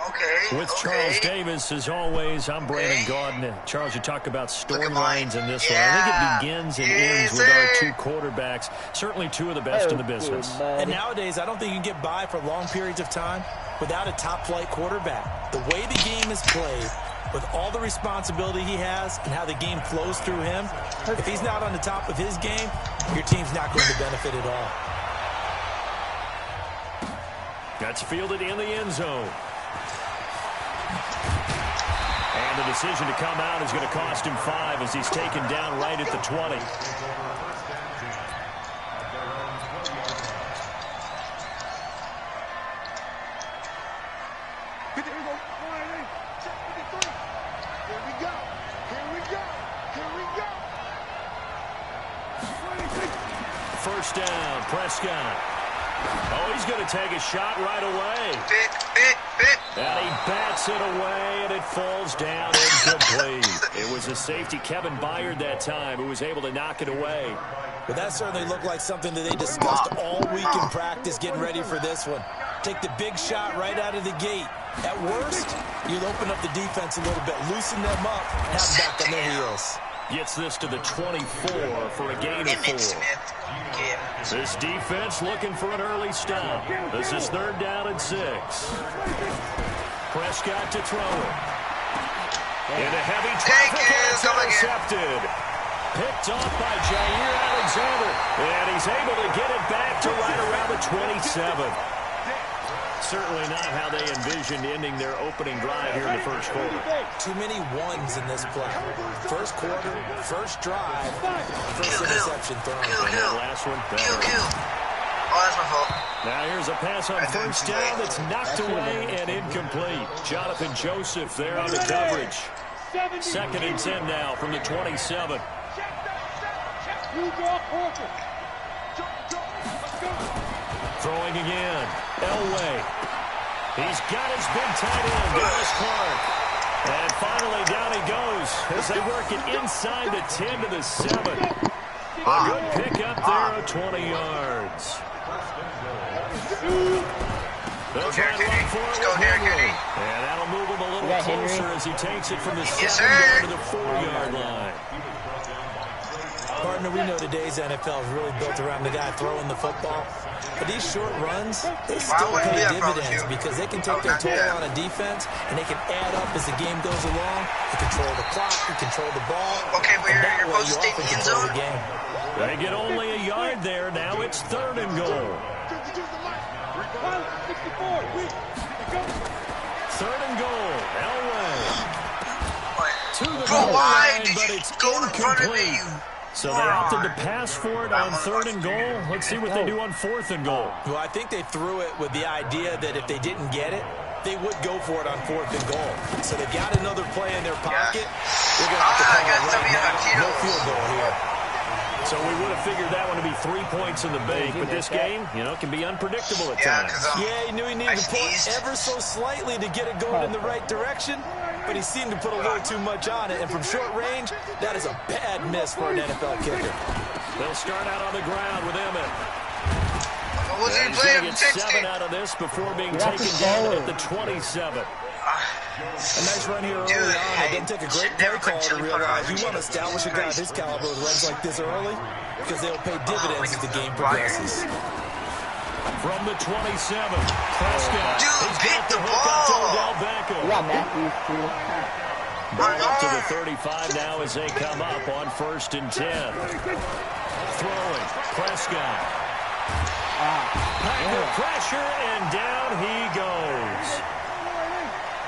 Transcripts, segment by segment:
Okay. With Charles Davis, as always, I'm Brandon Gaudin. Charles, you talk about storylines in this one. I think it begins and ends with our two quarterbacks. Certainly two of the best in the business. And nowadays, I don't think you can get by for long periods of time without a top-flight quarterback. The way the game is played, with all the responsibility he has and how the game flows through him, if he's not on the top of his game, your team's not going to benefit at all. That's fielded in the end zone. And the decision to come out is going to cost him 5 as he's taken down right at the 20. First down, Prescott. Oh, he's going to take a shot right away. And he bats it away, and it falls down incomplete. It was a safety, Kevin Byard, that time, who was able to knock it away. But that certainly looked like something that they discussed all week in practice, getting ready for this one. Take the big shot right out of the gate. At worst, you'll open up the defense a little bit, loosen them up, and have them back on their heels. Gets this to the 24 for a gain of 4. This defense looking for an early stop. This is 3rd down and 6. Prescott to throw it. In a heavy traffic, it's intercepted. Picked off by Jair Alexander. And he's able to get it back to right around the 27. Certainly not how they envisioned ending their opening drive here in the first quarter. Too many ones in this play. First quarter, first drive, first interception thrown. And that last one. Kill. Oh, that's my fault. Now here's a pass on first down that's knocked away and incomplete. Jonathan Joseph there on the coverage. 2nd and 10 now from the 27. Throwing again. Elway. He's got his big tight end, Dallas Clark. And finally down he goes as they work it inside the 10 to the 7. A good pickup there of 20 yards. They'll try to run for it with Henry. And that'll move him a little closer as he takes it from the 7 down to the 4-yard line. Partner, we know today's NFL is really built around the guy throwing the football. But these short runs, they still pay dividends because they can take their toll on a defense and they can add up as the game goes along. You control the clock, you control the ball. Okay, but you're supposed to stay in the end zone. The game. They get only a yard there. Now it's 3rd and goal. 3rd and goal. Elway. To the goal line, but it's incomplete. So they opted to pass for it on 3rd and goal. Let's see what they do on 4th and goal. Well, I think they threw it with the idea that if they didn't get it, they would go for it on 4th and goal. So they got another play in their pocket. They're going to have to call it right now. No field goal here. So we would have figured that one to be 3 points in the bank, but this game, can be unpredictable at times. Yeah, he knew he needed to pull it ever so slightly to get it going in the right direction, but he seemed to put a little too much on it, and from short range, that is a bad miss for an NFL kicker. They'll start out on the ground with Emmett. And he's going to get 7 out of this before being taken down at the 27. A nice run here early on. It didn't take a great play call to realize you want to establish a guy of his caliber with runs like this early because they'll pay dividends as the game progresses. From the 27, Prescott. He's got the hook up to Odell Beckham. Ball up to the 35 now as they come up on 1st and 10. Throwing. Prescott. Packer pressure, and down he goes.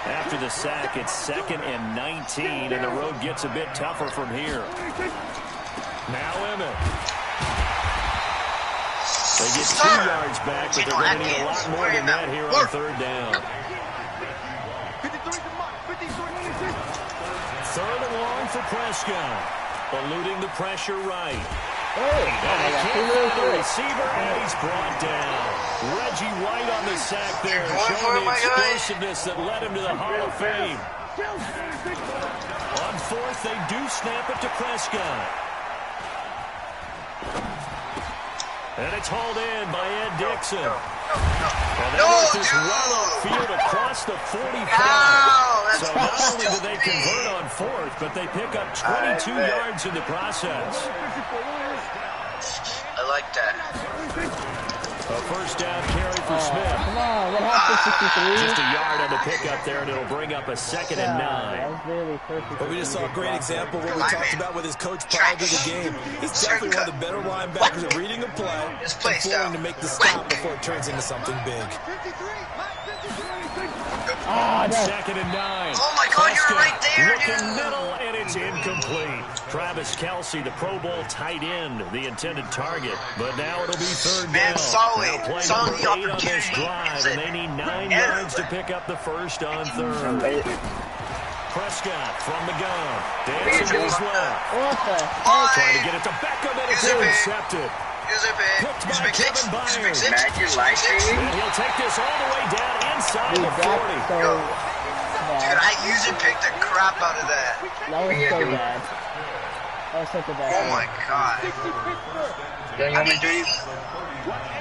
After the sack, it's 2nd and 19, and the road gets a bit tougher from here. Now Emmett. They get 2 yards back, but they're going to need a lot more than that here on 3rd down. 3rd and long for Prescott. Eluding the pressure right. The receiver, and he's brought down. Reggie White on the sack there, showing the explosiveness that led him to the Hall of Fame. On 4th, they do snap it to Prescott. And it's hauled in by Ed Dixon. And No, they this dude. well upfield across the 45. Ow, that's So not only do they stupid. convert on fourth, but they pick up 22 yards in the process. I like that. A first down carry for Smith. Come on, what happened, 63? Just a yard on the pickup there, and it'll bring up a 2nd and 9. That's really perfect. But we just saw a great example of what we talked about with his coach prior to the game. He's definitely one of the better linebackers at reading a play and forwarding to make the stop before it turns into something big. Ah, no. 2nd and 9. Oh my God, you're right there, Looking dude. middle, and it's incomplete. Travis Kelce, the Pro Bowl tight end, the intended target. But now it'll be 3rd Man, down. saw Now it. play Saw number the 8 on this opportunity. drive, and they need 9 yards to pick up the first on 3rd. Prescott from the gun. Dancing to his left. What the heck? Trying to get it to Beckham, and it's Use it, man. intercepted. Use it, man. Picked Use by big six. Kevin Use big Byers. six. Use big six. And he'll take this all the way down inside Dude, the that's 40. so Dude, bad. I used to pick the crap out of that. That was so bad. That was such a bad Oh my God. Don't you want me to do it?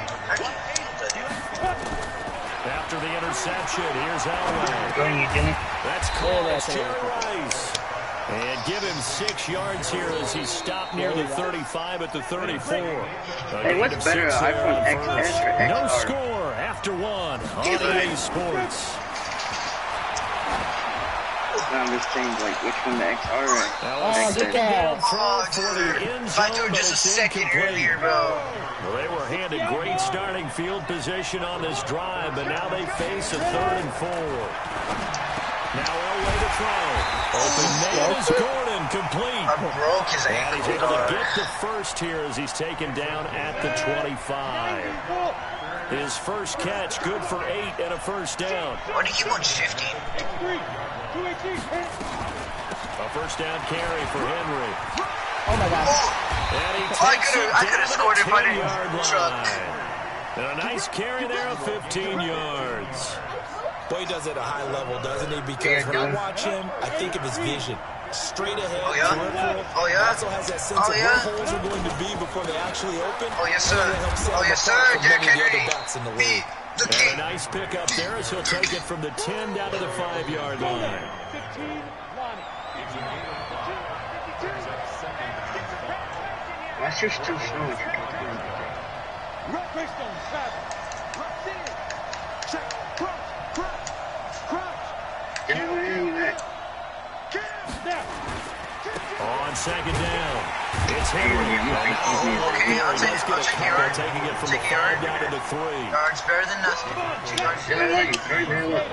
After the interception, here's Elway. Going, you didn't? That's Yeah, close. that's it. Jerry Rice. And give him 6 yards here as he stopped near the 35 at the 34. Hey, what's better, iPhone XS or XR? No score after 1 on EA Sports. I'm just saying, like, which one, the XR or Now, Oh, a good job. throw Oh, for the dude. end If I zone, threw but just a it's second incomplete. earlier, bro. Well, they were handed great starting field position on this drive, but now they face a 3rd and 4. Now Elway to throw. Open man is Gordon, complete. I broke his And he's ankle, able to dog. get the first here as he's taken down at the 25. His first catch, good for 8 and a first down. Why do you keep on shifting? A first down carry for Henry. Oh my God. Oh, And he I takes could've- it I down could've to scored the if I didn't 10-yard truck. line. And a nice carry there of 15 yards. Boy, he does it at a high level, doesn't he? Because when I watch him, I think of his vision. Straight ahead, Oh, yeah? peripheral. Oh, yeah? Also has that sense Oh, of yeah? where holes are going to be before they actually open. Oh, yes, And sir. that helps set Oh, him yes, apart sir. from Derrick many of the Henry. other backs in the Be league. the And a king. nice pickup there as he'll take it from the 10 down to the 5-yard line. Why's yours still slow? Yeah, where are you at? On 2nd down, it's Henry. Okay, I'll take Let's it. get I'll a take couple, yard. taking it from Take the a yard. 5 down to the 3. Yards better than nothing. 2 yards Yeah, better than right, very well.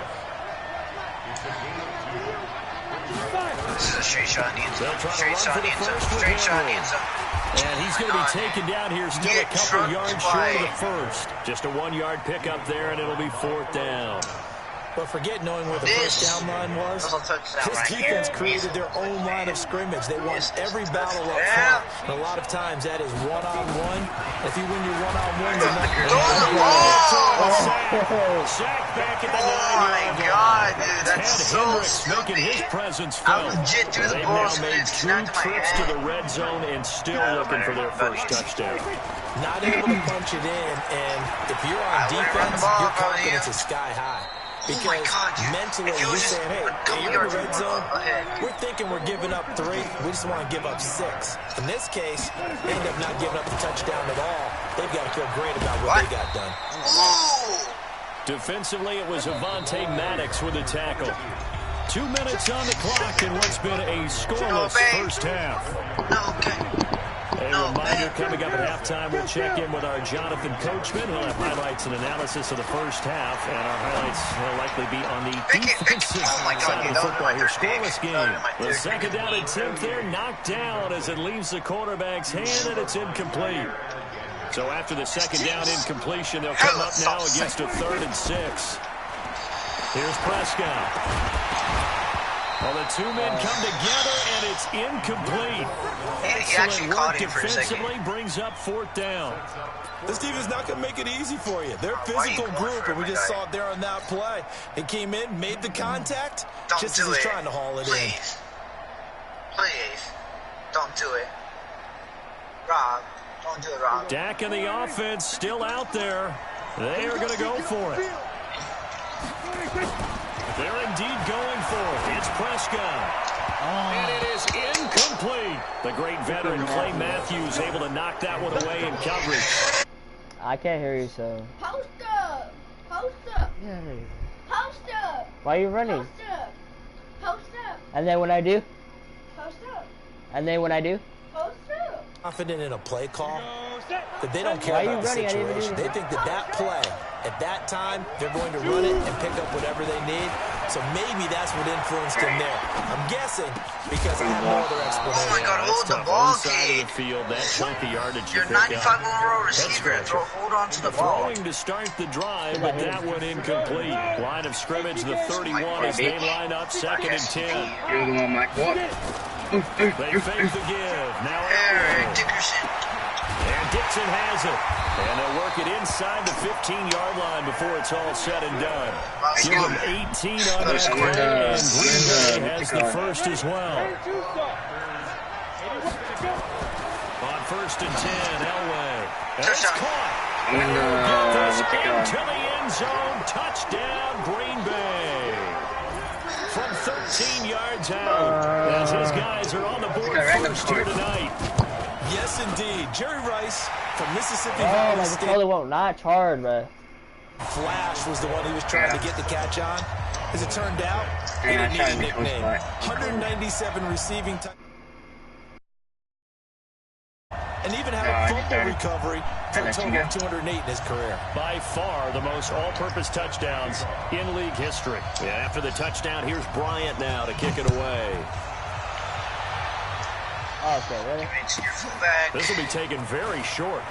This is a straight shot in the end zone. They'll try to Straight run shot for in the the end zone. first with Straight shot in the Henry. end zone. And he's going to be taken down here, still a Get couple trucked yards short of by- the first. Just a 1-yard pickup there, and it'll be 4th down. But forget knowing where the This first down line was. was a touchdown This right defense here. created their own line of scrimmage. They won every battle up Yeah. front. And a lot of times that is one-on-one. If you win your one-on-ones enough, Oh, Sack back at the oh 9-yard my line. God, dude, that's Ted so Hendricks making his stupid. presence I felt. legit threw the They've ball now so made it's 2 snapped in my trips to head. the red zone and still looking for their first touchdown. not able to punch it in. And if you're on I would've run the defense, ball your if I was confidence you. is sky high. Oh my Because God, dude. mentally, If it you're was just saying, hey, a couple you're in yards the red zone. ahead. We're thinking we're giving up 3. We just want to give up 6. In this case, they end up not giving up the touchdown at all. They've got to feel great about what they got done. Ooh. Defensively, it was Avonte Maddox with a tackle. 2 minutes on the clock in what's been a scoreless first half. No, okay. A reminder coming up at halftime, we'll check in with our Jonathan Coachman. He'll have highlights and analysis of the first half, and our highlights will likely be on the defensive Oh my God, side of that the was football my here. third pick. Scoreless game. That was my The third 2nd down and 10th there, knocked down as it leaves the quarterback's hand, and it's incomplete. So after the 2nd down incompletion, they'll come up now against a 3rd and 6. Here's Prescott. Well, the 2 men come together, and it's incomplete. He actually Excellent caught work him for a second. defensively, brings up 4th down. This team is not going to make it easy for you. They're a physical group, and we just saw it there on that play. It came in, made the contact, Don't just do as he's it. trying to haul it in. Please. Please. Don't do it. Rob. Don't do it, Rob. Dak and the offense still out there. They are going to go for it. They're indeed going for it. It's Prescott. And it is incomplete. The great veteran Clay Matthews able to knock that one away in coverage. I can't hear you, so. Post up! Post up! Yeah. Post up! Why are you running? Post up! Post up! And then when I do? Post up! And then when I do? Post up! Confident in a play call that they don't care Why are about you the running? I didn't even situation. do They think that that play, at that time, they're going to run it and pick up whatever they need. So maybe that's what influenced him there. I'm guessing because I have no other explanation. Oh my God, hold the Tough ball, on the side kid. of the field, that chunky yardage you You're pick 95 up. overall receiver. Hold on to the ball. Throwing to start the drive, but that one incomplete. Line of scrimmage, the 31 as they line up, 2nd and 10. You're the one, Mike. What? They fake the give. Now Eric Dickerson. And Dixon has it. And they'll work it inside the 15-yard line before it's all said and done. Give them 18 on that play, and Green Bay has the first as well. On 1st and 10, Elway. And it's caught. Get this into the end zone. Touchdown, Green Bay. From 13 yards out, as his guys are on the board first here tonight. Yes, indeed. Jerry Rice from Mississippi Oh, Valley my State. controller won't not charge, bro. Flash was the one he was trying to get the catch on. As it turned out, he didn't need a nickname. 197 receiving time. And even had a fumble recovery for a total of 208 in his career. By far the most all-purpose touchdowns in league history. Yeah, after the touchdown, here's Bryant now to kick it away. Okay, ready? This will be taken very short.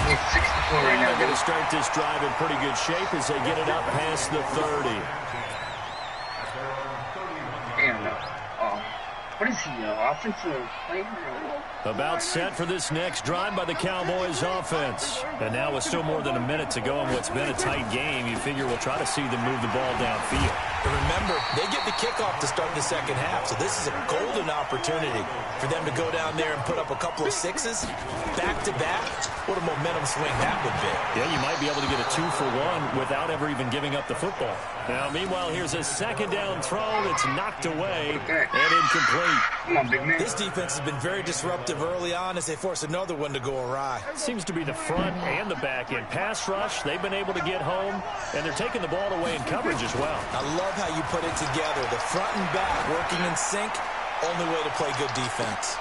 He's 64 right They're now. going to start this drive in pretty good shape as they get it up past the 30. Damn, no. Oh. What is he, offensive player? About set for this next drive by the Cowboys offense. And now with still more than a minute to go in what's been a tight game, you figure we'll try to see them move the ball downfield. And remember, they get the kickoff to start the second half, so this is a golden opportunity for them to go down there and put up a couple of sixes back-to-back. What a momentum swing that would be. Yeah, you might be able to get a 2-for-1 without ever even giving up the football. Now, meanwhile, here's a second down throw that's knocked away and incomplete. Come on, big man. This defense has been very disruptive early on as they force another one to go awry. Seems to be the front and the back end. Pass rush, they've been able to get home, and they're taking the ball away in coverage as well. I love how you put it together. The front and back working in sync, only way to play good defense.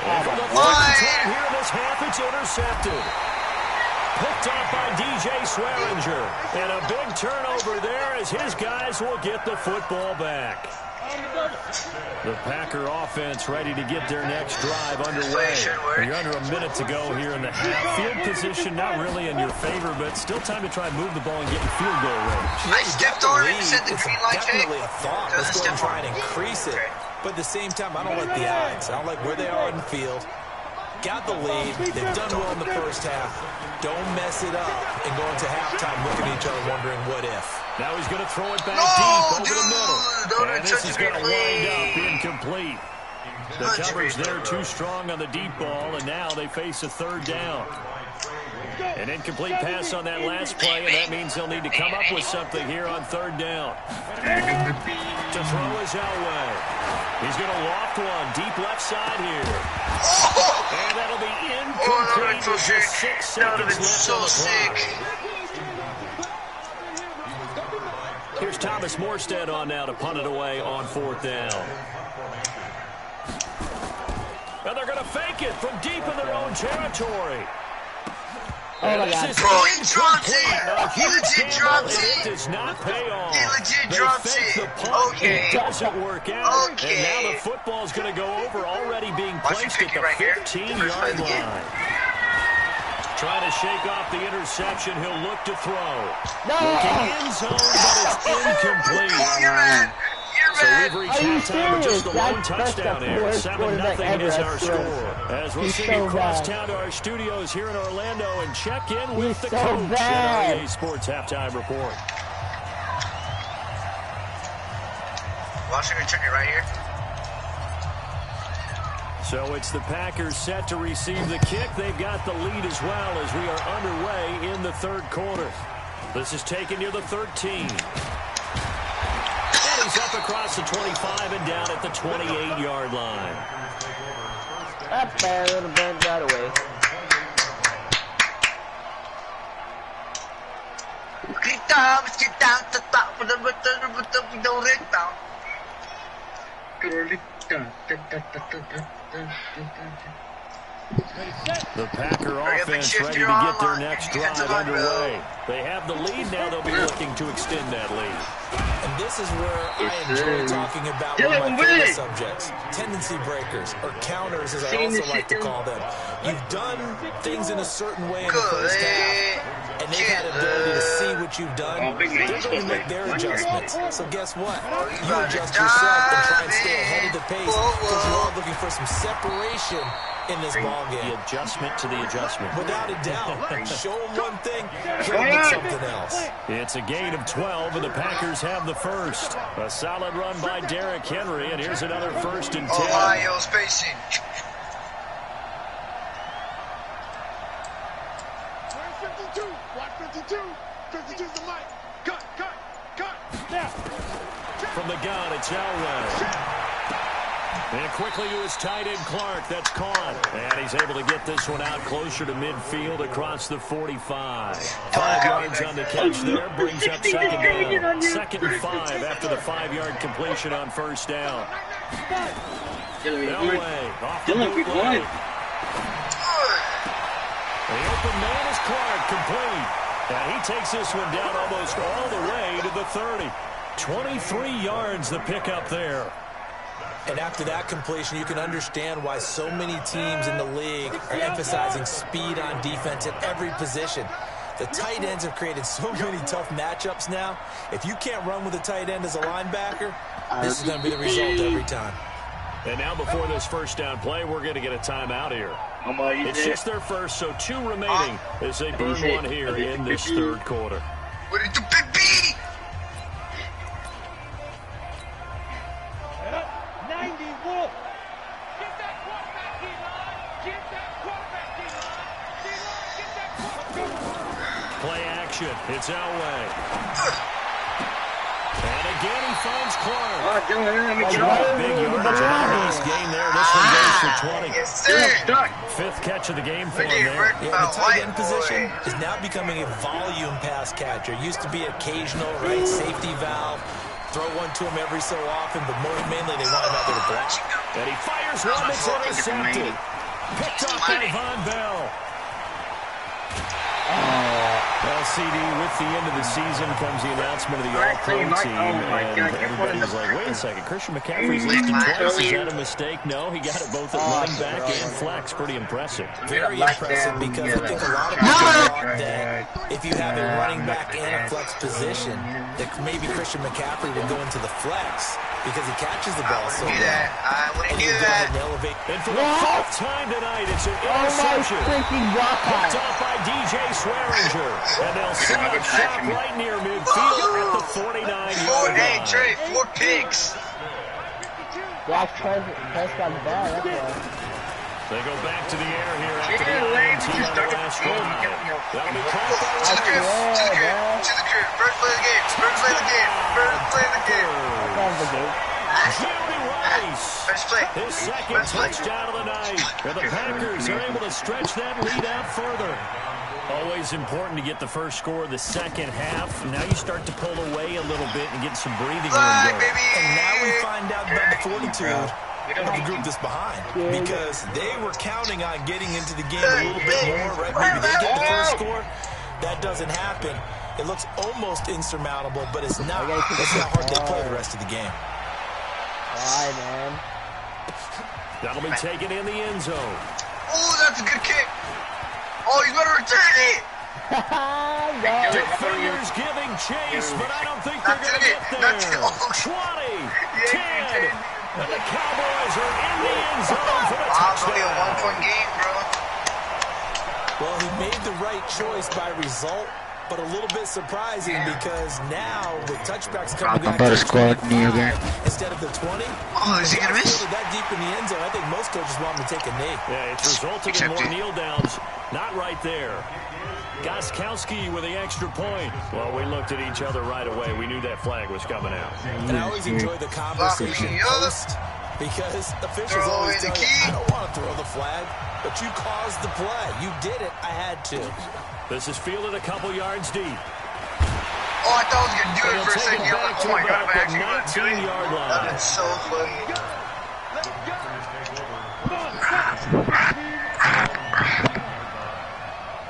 And for the first time here in this half, it's intercepted. Picked off by DJ Swearinger. And a big turnover there as his guys will get the football back. The Packer offense ready to get their next drive underway. You're under a minute to go here in the half. Field position not really in your favor, but still time to try and move the ball and get in field goal range. I stepped on it and said the It's green light, definitely a thought. Let's go and try and on it. increase it. But at the same time, I don't like the odds. I don't like where they are in the field. Got the lead. They've done well in the first half. Don't mess it up and go into halftime looking at each other wondering what if. Now he's going to throw it back deep over the middle. And this is going to wind up incomplete. The coverage there too strong on the deep ball, and now they face a third down. An incomplete pass on that last play, and that means they'll need to come up with something here on third down. To throw is Elway. He's going to loft one deep left side here. And that'll be incomplete with just 6 seconds left on the clock. Here's Thomas Morstead on now to punt it away on fourth down. And they're going to fake it from deep in their own territory. Oh, my God. Bro, he dropped it. He legit dropped It it. does not pay off. He legit They dropped fake it. the punt. Okay. It doesn't work out. Okay. And now the football's going to go over, already being Watch placed him at pick it the right here. 15-yard line. Trying to shake off the interception. He'll look to throw. No! Looking end zone, but it's incomplete. You're mad. So You're we've mad. reached Are you halftime with just the serious? lone That's touchdown the here. worst 7-0 quarterback ever, is I our swear. score. As we'll He's send so you across bad. town to our studios here in Orlando and check in with He's the so coach bad. in our EA Sports Halftime Report. Watch him turn it right here. So it's the Packers set to receive the kick. They've got the lead as well as we are underway in the third quarter. This is taken near the 13. And he's up across the 25 and down at the 28-yard line. Up there, a little bit that away. The Packer offense ready to get their next drive underway. They have the lead now. They'll be looking to extend that lead. And this is where I enjoy talking about one of my favorite subjects, tendency breakers, or counters as I also like to call them. You've done things in a certain way in the first half, and they've had ability to see what you've done. They're going to make their adjustments. So guess what? You adjust yourself and try and stay ahead of the pace because you're all looking for some separation in this ball game. The adjustment to the adjustment. Without a doubt. Show them one thing, show them something else. It's a gain of 12, and the Packers have the first. A solid run by Derrick Henry, and here's another 1st and 10. Ohio's facing. Where's 52? Watch 52. 52's the mic. Cut. Snap. From the gun, it's Elway. And quickly to his tight end, Clark. That's caught. And he's able to get this one out closer to midfield across the 45. 5 yards on the catch there. Brings up 2nd down. 2nd and 5 after the 5-yard completion on 1st down. Elway off the bootleg. The open man is Clark, complete. And he takes this one down almost all the way to the 30. 23 yards the pickup there. And after that completion, you can understand why so many teams in the league are emphasizing speed on defense at every position. The tight ends have created so many tough matchups now. If you can't run with a tight end as a linebacker, this is going to be the result every time. And now before this 1st down play, we're going to get a timeout here. It's just their first, so 2 remaining as they burn one here in this 3rd quarter. What did you baby? 90 Wolf. Get that quarterback in line. Get that quarterback in line. Get that quarterback. Play action. It's Elway. And again, he finds Clark. Big yardage on a nice gain there. This one goes for 20. Yes, sir. 5th catch of the game for him there. Yeah, the tight end position is now becoming a volume pass catcher. Used to be occasional, right, safety valve. Throw one to him every so often, but more mainly they want him out there to block. And he fires one that's intercepted. Picked off by Von Bell. Well, CD, with the end of the season comes the announcement of the All-Pro team, and everybody's like, wait a second, Christian McCaffrey's listed twice. Is that a mistake? No, he got it both at running back and flex. Pretty impressive. Very impressive because I think a lot of people thought that if you have a running back and a flex position, that maybe Christian McCaffrey would go into the flex because he catches the ball so well. I wouldn't do that. And for the 4th time tonight, it's an interception. Picked off by DJ Swearinger. And they'll set up shop right near midfield at the 49-yard line. Hey, Trey, 4 picks. Dak Prescott's bad, that's why. They go back to the air here after the INT on the last drive. That'll be caught by To the crib, to the crib. First play of the game, first play of the game, first play of the game. Jerry Rice. First play. His 2nd touchdown of the night. And the Packers are able to stretch that lead out further. Always important to get the first score of the 2nd half. Now you start to pull away a little bit and get some breathing room going. And now we find out about the fortitude of the group that's behind. Because they were counting on getting into the game a little bit more, right? Maybe they get the first score. That doesn't happen. It looks almost insurmountable, but it's not. That's how hard they play the rest of the game. Why, man? That'll be taken in the end zone. Oh, that's a good kick. Oh, he's going to return it. Defenders giving chase, but I don't think they're going to get there. 20, 10, and the Cowboys are in the end zone for the touchdown. It's only a 1-point game, bro. Well, he made the right choice by result, but a little bit surprising because now with touchbacks coming back to squad knee again. instead of the 20. Oh, is he going to miss? That deep in the end zone, I think most coaches want him to take a knee. Yeah, it's resulted in more kneel downs. Not right there. Goskowski with the extra point. Well, we looked at each other right away. We knew that flag was coming out. And I always enjoy the conversation post because officials always tell you, I don't want to throw the flag, but you caused the play. You did it. I had to. This is fielded a couple yards deep. Oh, I thought I was going to do it for a second. I'm like, oh my God, I'm actually going to do it. That is so funny.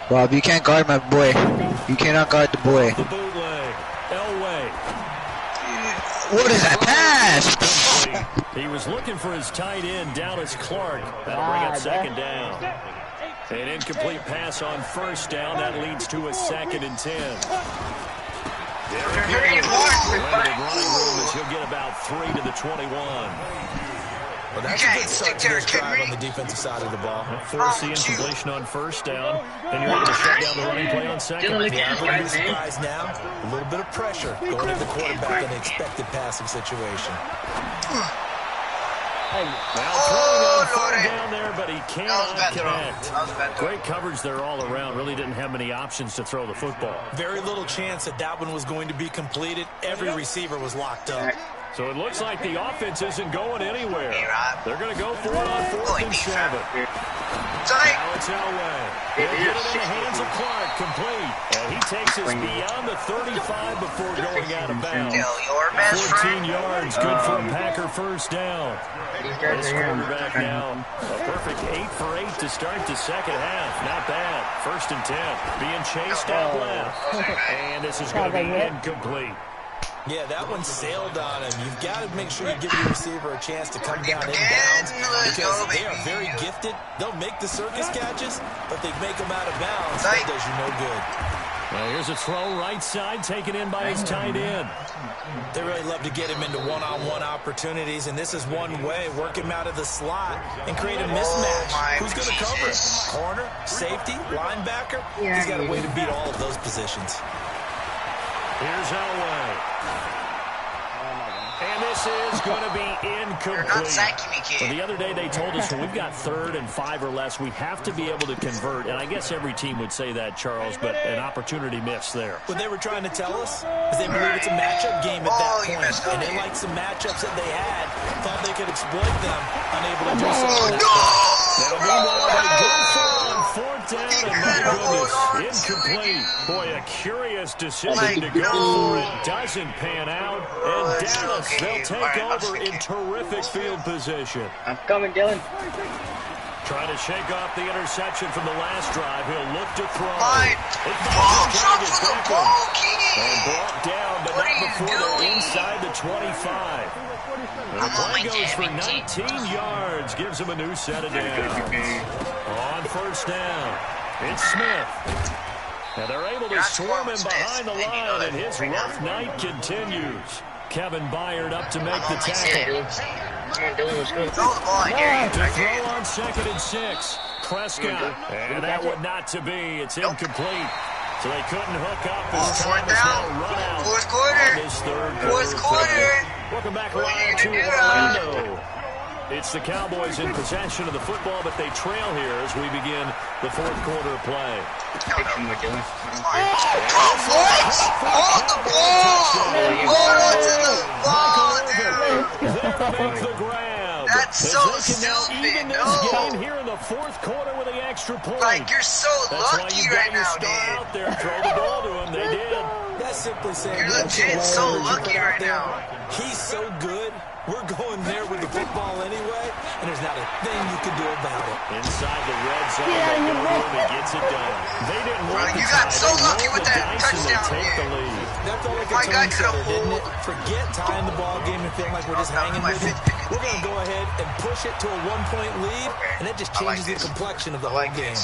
Bob, you can't guard my boy. You cannot guard the boy. The bootleg. Elway. What is that pass? He was looking for his tight end, Dallas Clark. That'll bring up second down. An incomplete pass on first down. That leads to a 2nd and 10. Limited running room as he'll get about 3 to the 21. Well, that's a good start to this drive on the defensive side of the ball. Force the incompletion on first down, and you're able to shut down the running play on second. Yeah, I'm going to be surprised now. A little bit of pressure going at the quarterback in the expected passing situation. Now throwing on third down there, but he cannot connect. Great coverage there all around. Really didn't have many options to throw the football. Very little chance that one was going to be completed. Every receiver was locked up. So it looks like the offense isn't going anywhere. They're going to go for it on 4th and 7. Now it's Elway. He'll get it in the hands of Clark, complete. And he takes us beyond the 35 before going out of bounds. 14 yards, good for a Packer first down. This quarterback now, a perfect 8 for 8 to start the second half. Not bad. 1st and 10. Being chased out left. And this is going to be incomplete. Yeah, that one sailed on him. You've got to make sure you give your receiver a chance to come down inbounds because they are very gifted. They'll make the circus catches, but they make them out of bounds. That does you no good. Well, here's a throw right side taken in by his tight end. They really love to get him into one-on-one opportunities, and this is one way. Work him out of the slot and create a mismatch. Who's going to cover it? Corner, safety, linebacker? He's got a way to beat all of those positions. Here's Elway. And this is going to be incomplete. You're not sacking me, kid. So the other day they told us when we've got 3rd and 5 or less, we have to be able to convert. And I guess every team would say that, Charles, but an opportunity missed there. What they were trying to tell us is they believe it's a matchup game at that point. And they liked some matchups that they had, thought they could exploit them, unable to do so. Now, meanwhile, they go for it on 4th down, and my goodness, incomplete. Boy, a curious decision to go for it. Doesn't pan out, and Dallas, they'll take over in terrific field position. I'm coming, Dylan. Trying to shake off the interception from the last drive. He'll look to throw. Jump for the ball, Keeney. And brought down, but not before they're inside the 25. And the play goes for 19 yards. Gives him a new set of downs. On first down, it's Smith. And they're able to swarm him behind the line, and his rough night continues. Kevin Byard up to make the tackle. To throw on 2nd and 6. Prescott. And that one not to be. It's incomplete. So they couldn't hook up as time is now run out. Fourth quarter. This third quarter. Welcome back live to Orlando. It's the Cowboys in possession of the football, but they trail here as we begin the 4th quarter of play. That's so stupid. Even this game here in the 4th quarter with the extra point. Like, you're so lucky right now, dude. Out there and throw the ball to him. They did. That's simply saying you're legit so lucky right now. He's so good. We're going there with the football anyway, and there's not a thing you can do about it. Inside the red zone, they go home and gets it done. They didn't want you got so lucky with that touchdown. Take the lead. That felt like a tone setter, didn't it? Forget tying the ball game and feeling like we're just hanging with it. We're going to go ahead and push it to a 1-point lead, and that just changes the complexion of the whole game.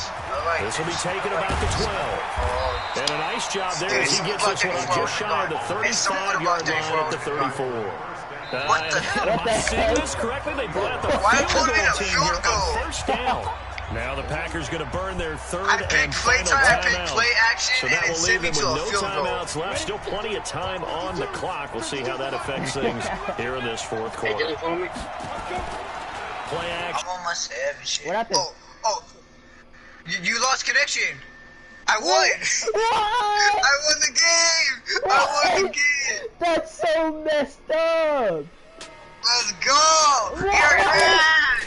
This will be taken about the 12. And a nice job there as he gets this one just shy of the 35-yard line at the 34. What the hell? Am I seeing this correctly? They brought out the field goal team here on first down. Now the Packers going to burn their third I picked and play final time, I picked timeout. play action, So and that it will sent leave me them to with a no field goal. timeouts left. Still plenty of time on the clock. We'll see how that affects things here in this fourth quarter. Play action. I'm on my 7 shit. What happened? Oh. You lost connection. I won. What? I won the game. I won the game. That's so messed up. Let's go. You're mad.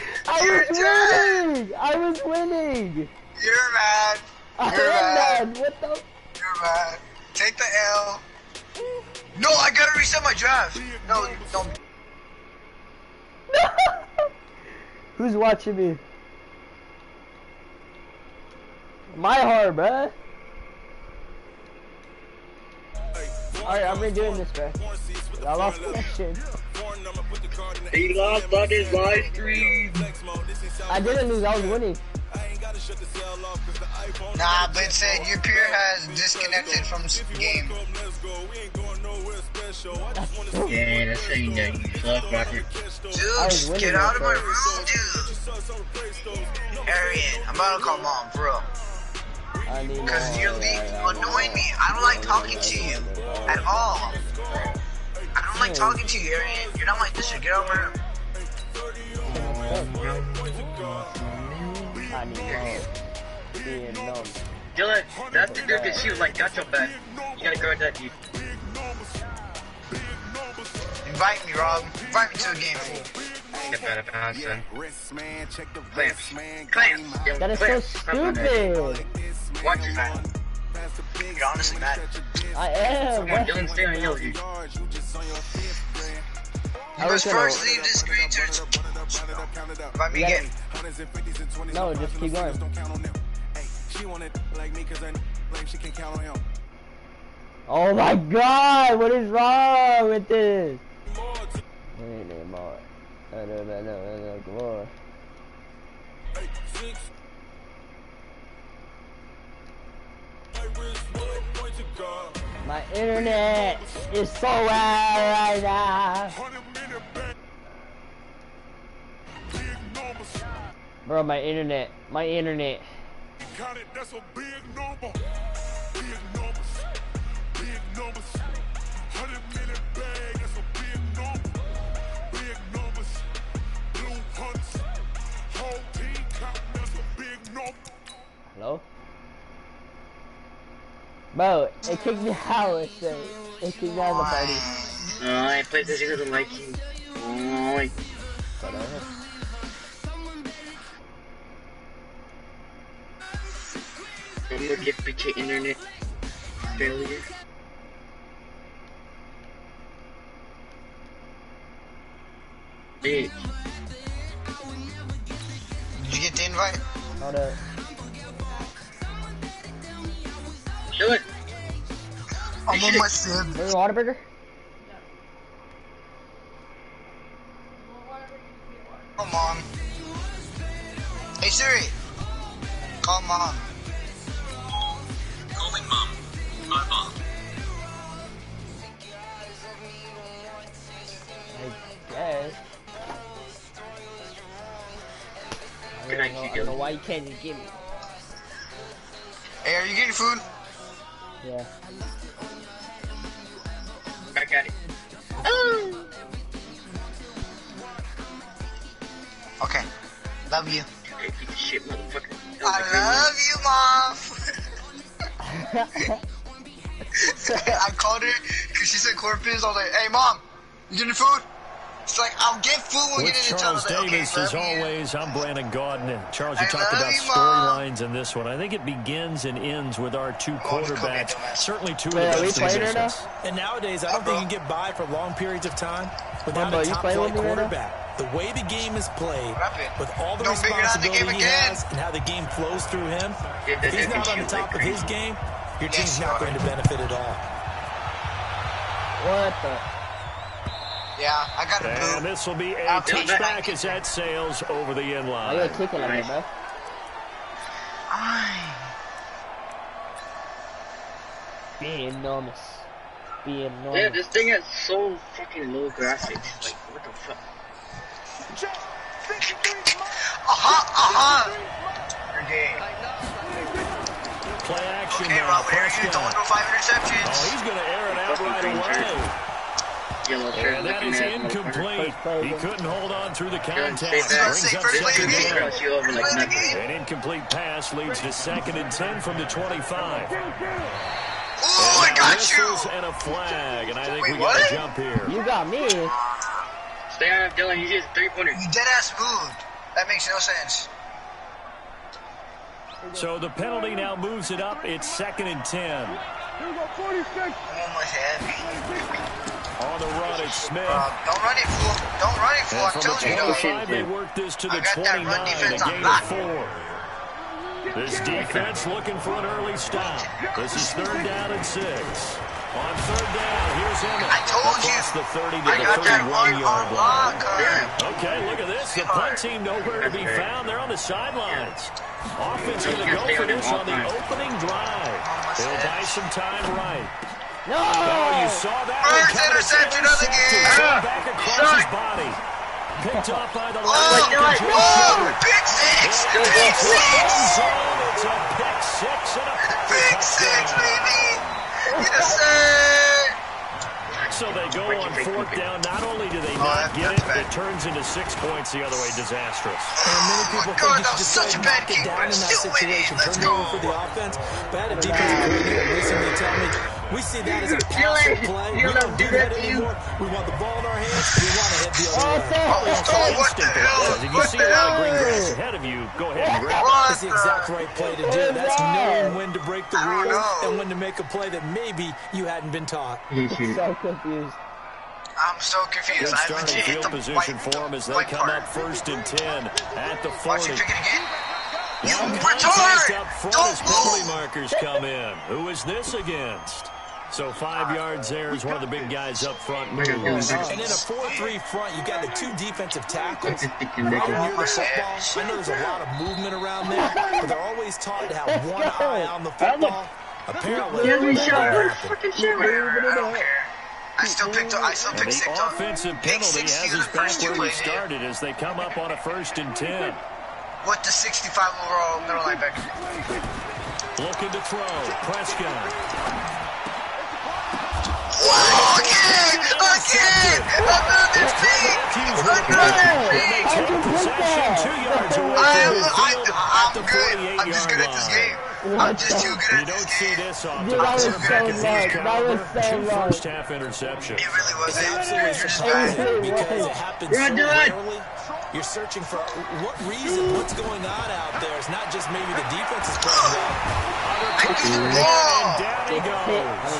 I was winning. You're mad. I You're am mad. mad. What the? You're mad. Take the L. No, I gotta reset my draft. No, don't. Who's watching me? My heart, bruh. Alright, I'm redoing this, bruh. I lost connection. He lost on his live stream. I didn't lose, I was winning. Nah, but said your peer has disconnected from game. Yeah, that's how you know you suck, Roger. Dude, get out of my room, dude. Arian, I'm about to call mom, bro. Because you're annoying me. I don't like talking to you at all. I don't like talking to you, Arian. You're not like this. Get out of my room. I need help. Being numb. Dylan, that's the dude that she was like, got your back. You gotta guard that dude. Invite me, Rob. Invite me to a game, fool. Get better pass, son. Clamps. Clamps. Yo, That is clamps. so stupid. Watch your man. You're honestly mad. I am. Come on, Dylan, stay on yellow, dude. You must first leave this screen to invite me again. No, just keep going. Oh my god, what is wrong with this? My internet is so bad right now. Bro, my internet. Got it, that's a big number. Big numbers. Big numbers. 100 million bag, that's a big number. Big numbers. Blue hunts. Whole team count, that's a big number. Hello? Bro, it kicked me out, it said. It kicked me out of the party. I played this because I like you. Oh, I'm gonna get bitch internet failure. Bitch. Did you get the invite? Hold up. Do it. I'm on my sim. Bring a Whataburger? Call mom. Hey Siri. Call mom. Calling mom. My mom. I guess. Good night, I don't know why you can't just give me. Hey, are you getting food? Yeah. Back at it. Okay. Love you. Okay, piece of shit, motherfucker. I love you, mom. I called her because she said corpus. I was like, hey, mom, you getting food? She's like, I'll get food when we With get into Charles town. Davis, okay, as always, I'm Brandon Gaudin. And Charles, you I talked love about you, Mom. storylines in this one. I think it begins and ends with our two quarterbacks. Certainly two of the Wait, are we best in playing right now? business. And nowadays, I don't think you can get by for long periods of time without Bro, a you top playing flight with me right now? quarterback. The way the game is played, Rapid. with all the Don't figure out the responsibility game he again. has and how the game flows through him, Yeah, if he's that not on the shit top like of his crazy. game, your Yes, team's you not are. going to benefit at all. What the? Yeah, I got a And boo. this will be a I'll take that. touchback as that sails over the end Why line. you kicking at me, bro? Being enormous. Being enormous. Yeah, this thing has so fucking low graphics. Like, what the fuck? Uh-huh. game. Play action Okay, now. Robert Harrison throwing for 5 interceptions. Oh, he's going to air it out right away. Yellow shirt And that is incomplete. He couldn't hold on through the contact. Stay back. Brings up First play of second the game. down. Cross you over like nothing. An incomplete pass leads to 2nd and 10 from the 25. Oh, I got you. Whistles and a flag, and I think Wait, we got what? a jump here. You got me. Stay on him, Dylan. He just 3-pointer. You deadass moved. That makes no sense. So the penalty now moves it up. It's 2nd and 10. Almost heavy. On the run, it's Smith. Don't run it, fool. Don't run it, fool. And I'm from telling the you, dog. 25, they work this to the I got that 29, run defense a on gain lock. of 4. This defense looking for an early stop. This is 3rd down and 6. On 3rd down, here's Emmett. I told you. Across the 30 to I the got that run 31-yard on line. lock. Okay, look at this. The punt team nowhere to be found. They're on the sidelines. Offense going to go for this on the opening drive. They'll buy some time right. No! Oh, you saw that First one. interception of the game. Thrown back across his body. Picked off by the line. Oh, pick six! Pick six! It's a pick six and a Pick six, baby! Yes, sir! So they go on 4th down. Not only do they not get it, it turns into 6 points the other way. Disastrous. And many people God, think you that should was just such a knock bad it kick, down but in that still winning. situation. Let's Turn it over go. for the offense. But I had a defensive coordinator recently tell me we see that as a passive play. We don't do that anymore. We want the ball in our hands. We want to hit the other way. Oh, what the hell? If you What see the a lot of green hell? grass ahead of you, go ahead and grab it. That's the exact right play to do. That's knowing when to break the I don't rules know. and when to make a play that maybe you hadn't been taught. So confused. I'm so confused. Good I starting legit hit field the position white, for them as they white come part. up 1st and 10 at the Watch 40. you pick it again. You Contest retard! up front Don't as penalty move! markers come in. Who is this against? So 5 yards there is one of the big guys up front. And in a 4-3 front, you got the 2 defensive tackles right near the football. I know there's a lot of movement around there, but they're always taught to have one eye on the football. Apparently, I don't care. I still picked And six the up. offensive Pick penalty six has to the us back first where two we later. started as they come up on a 1st and 10. With the 65 overall middle linebacker. Looking to throw. Prescott. Whoa, again! Another pick! Another pick! Possession 2 yards away I'm from midfield at the good. I'm just 48-yard good at this line. game. I'm just too good You at don't this see game. this often. Dude, that was so Quarterback of his long. That caliber, was so 2 long. first-half interceptions. It really was. It's absolutely surprising because it happens so rarely. You're searching for what reason, what's going on out there. It's not just maybe the defense is playing well. And down he goes.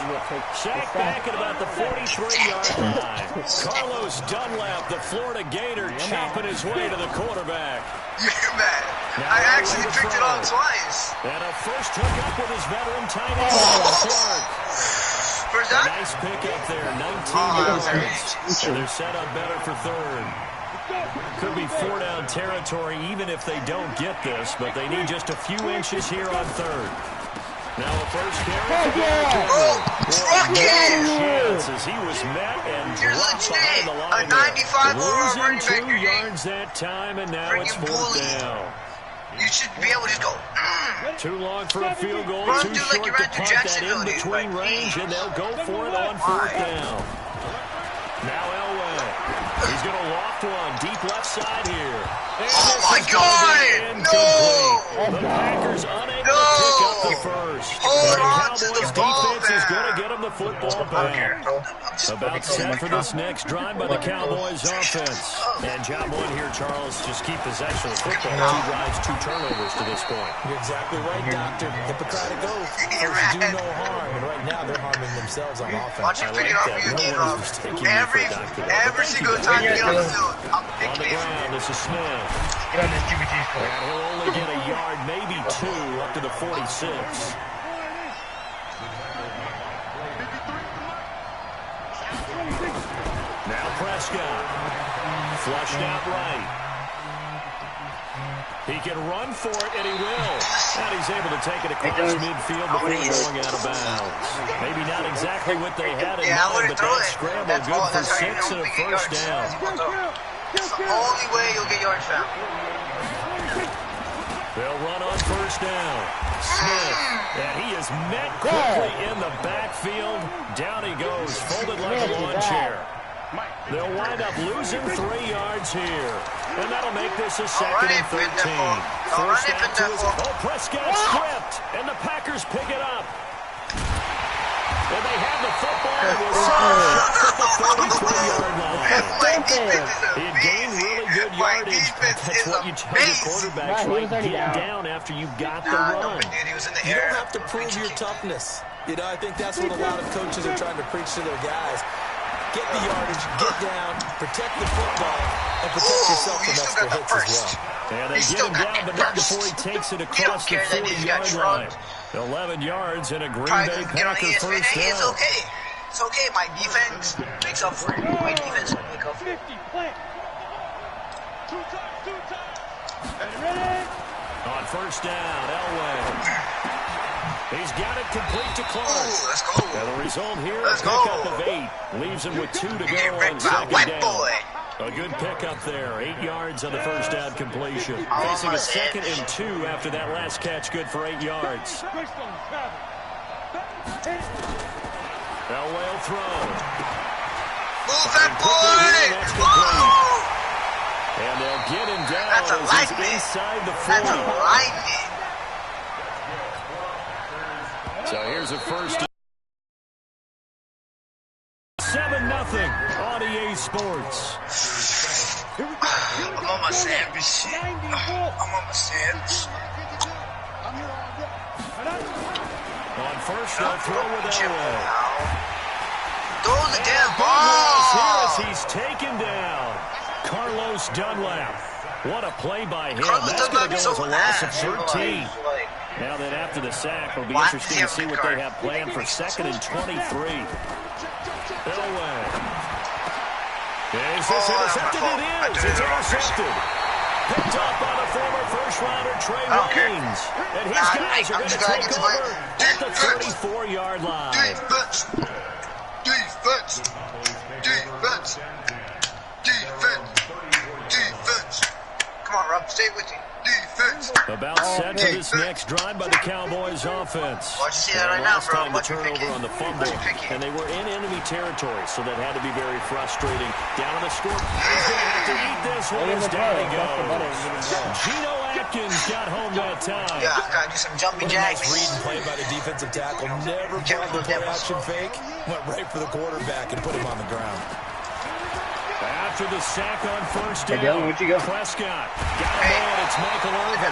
Sacked back at about the 43-yard line. Carlos Dunlap, the Florida Gator, chopping his way to the quarterback. You're mad. I actually picked it off twice. And a first hookup with his veteran tight end, Clark. First A down? nice pickup there, 19 yards. And they're set up better for 3rd. Could be 4-down territory even if they don't get this, but they need just a few inches here on 3rd. Now a first carry. Chance as he was met and dropped behind the line. A 95 overall running Losing back. 2 yards that time, and now it's 4th down. You should be able to just go. Too long for a field goal, Run too through short like you to ran through punt that Jacksonville, in dude. between range, and they'll go for it on 4th down. Now Elway. He's going to loft one deep left side here. And Oh my God! No! The Packers unable to pick up the first. Hold the on to Cowboys the ball defense is going to back. get them the football back. About set for this next drive by the Cowboys offense. And job one here, Charles, just keep possession of the football. 2 drives, 2 turnovers to this point. You're exactly right, Doctor. Hippocratic oath. First do no harm, and right now they're harming themselves on offense. Watch you pick it up you again, Rob. Every single time you get on the field, I'm On the picking it. ground, this is Smith. Get on this GBT And score. he'll only get a yard, maybe 2, up to the 46. Now Prescott. Flushed out right. He can run for it, and he will. And he's able to take it across midfield before going out of bounds. Maybe not exactly what they had in mind, but that scramble good for 6 and a first down. That's the only way you'll get yards found. They'll run on first down. Smith, and he is met quickly in the backfield. Down he goes, folded like a lawn chair. They'll wind up losing 3 yards here. And that'll make this a second and 13. First down to his... Oh, Prescott stripped, and the Packers pick it up. And they have the football. It was shot at the 33-yard line. He gained really good yardage. That's what you tell your quarterbacks, right? Get down after you got the run. You don't have to prove your toughness. You know, I think that's what a lot of coaches are trying to preach to their guys. Get the yardage, get down, protect the football, and protect yourself from extra hits as well. And they get him down, but not before he takes it across the 40-yard line. 11 yards and a Green Bay Packer first down. It's okay. It's okay. My defense makes up for it. My defense will make up for it. 50, plant. 2 times. Ready? On first down, Elway. He's got it complete to Clark. Ooh, let's go. And the result here, a pickup of 8. Leaves him with 2 to go on second down. A good pickup there. 8 yards on the first down completion. Facing a second and 2 after that last catch, good for 8 yards. Elway will throw. Move that boy! And they'll get him down as he's inside the 40. That's a lightning. So here's a first. 7-0 on EA Sports. I'm on my sandwich. I'm on my sandwich. On first, they'll throw with Elway. Throw the damn ball. Here as he's taken down. Carlos Dunlap. What a play by him. Carlos That's going to go so as a loss of 13. Now that after the sack, it'll be interesting to see what they have planned for second and 23. Elway. Is this intercepted? It is. It's intercepted. Picked up by the former first-rounder Trey Waynes. And his guys are going to take over at the 34-yard line. Defense. Defense. Defense. Defense. Defense. Come on, Rob. Stay with you. Defense. About set for this next drive by the Cowboys offense. Watch see that right now, bro. Time to turn over on the fumble, and they were in enemy territory, so that had to be very frustrating. Down on the score. He's going to have to eat this one as down he goes. Geno Atkins got home that time. Yeah, gotta do some jumping jacks. Nice read and play by the defensive tackle. Never brought the play action fake. Went right for the quarterback and put him on the ground. After the sack on first down, hey, Dylan, where'd you go? Prescott got him on. It's Michael Irvin.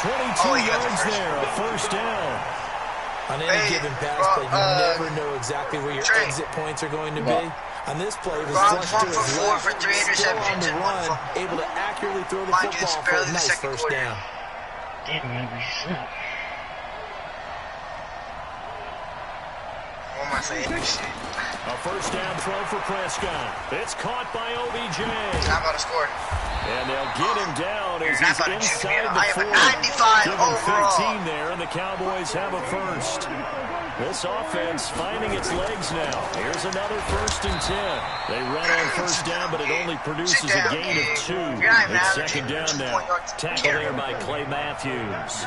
22 yards there, a first down. On any given pass play, you never know exactly where your exit points are going to be. On this play, it was flushed to his left, still on the run, able to accurately throw the football for a nice first down. Didn't really suck. What am I saying? A first down throw for Prescott. It's caught by OBJ. He's not about to score. And they'll get him down as he's inside the 40. Give him 15 there, and the Cowboys have a first. This offense finding its legs now. Here's another first and 10. They run on first down, but it only produces a gain of 2. It's second down now. Tackle there by Clay Matthews.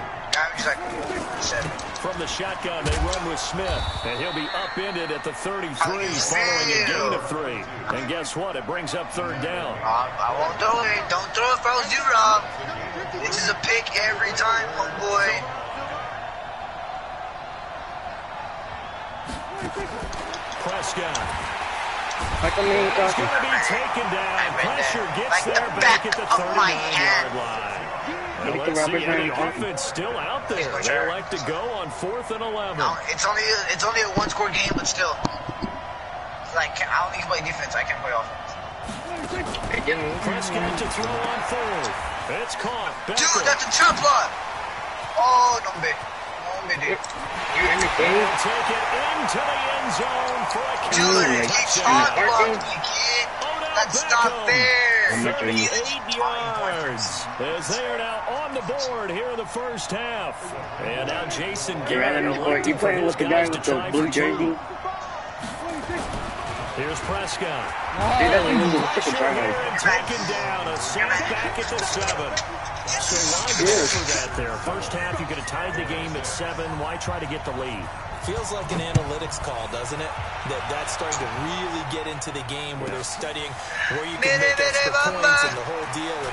From the shotgun, they run with Smith, and he'll be upended at the 33 following a gain of 3. And guess what? It brings up third down. I won't throw it. Don't throw it if I was you, Rob. This is a pick every time, homeboy. Prescott. Like I'm going to be taken down. Pressure gets there back at the 39-yard line. Now let's see, the offense still out there. They like to go on 4th and 11. No, it's only a one-score game, but still. Like, I don't need to play defense. I can play offense. Prescott to throw on 4th. It's caught. Dude, that's a chop block. Oh, no, big. Dude. You in the game? Take it into the end zone for a dude, he's on blocking, you kid. That's not fair. 38 yards. As they are now on the board here in the first half. And now Jason Garrett you playing with the guy with the blue jersey? Here Here's Prescott. Dude, that's easy. It's a Here drive. and taken down. A sack back at the 7. So why go for that there? First half, you could have tied the game at 7. Why try to get the lead? Feels like an analytics call, doesn't it? That's starting to really get into the game where they're studying where you can make extra points and the whole deal and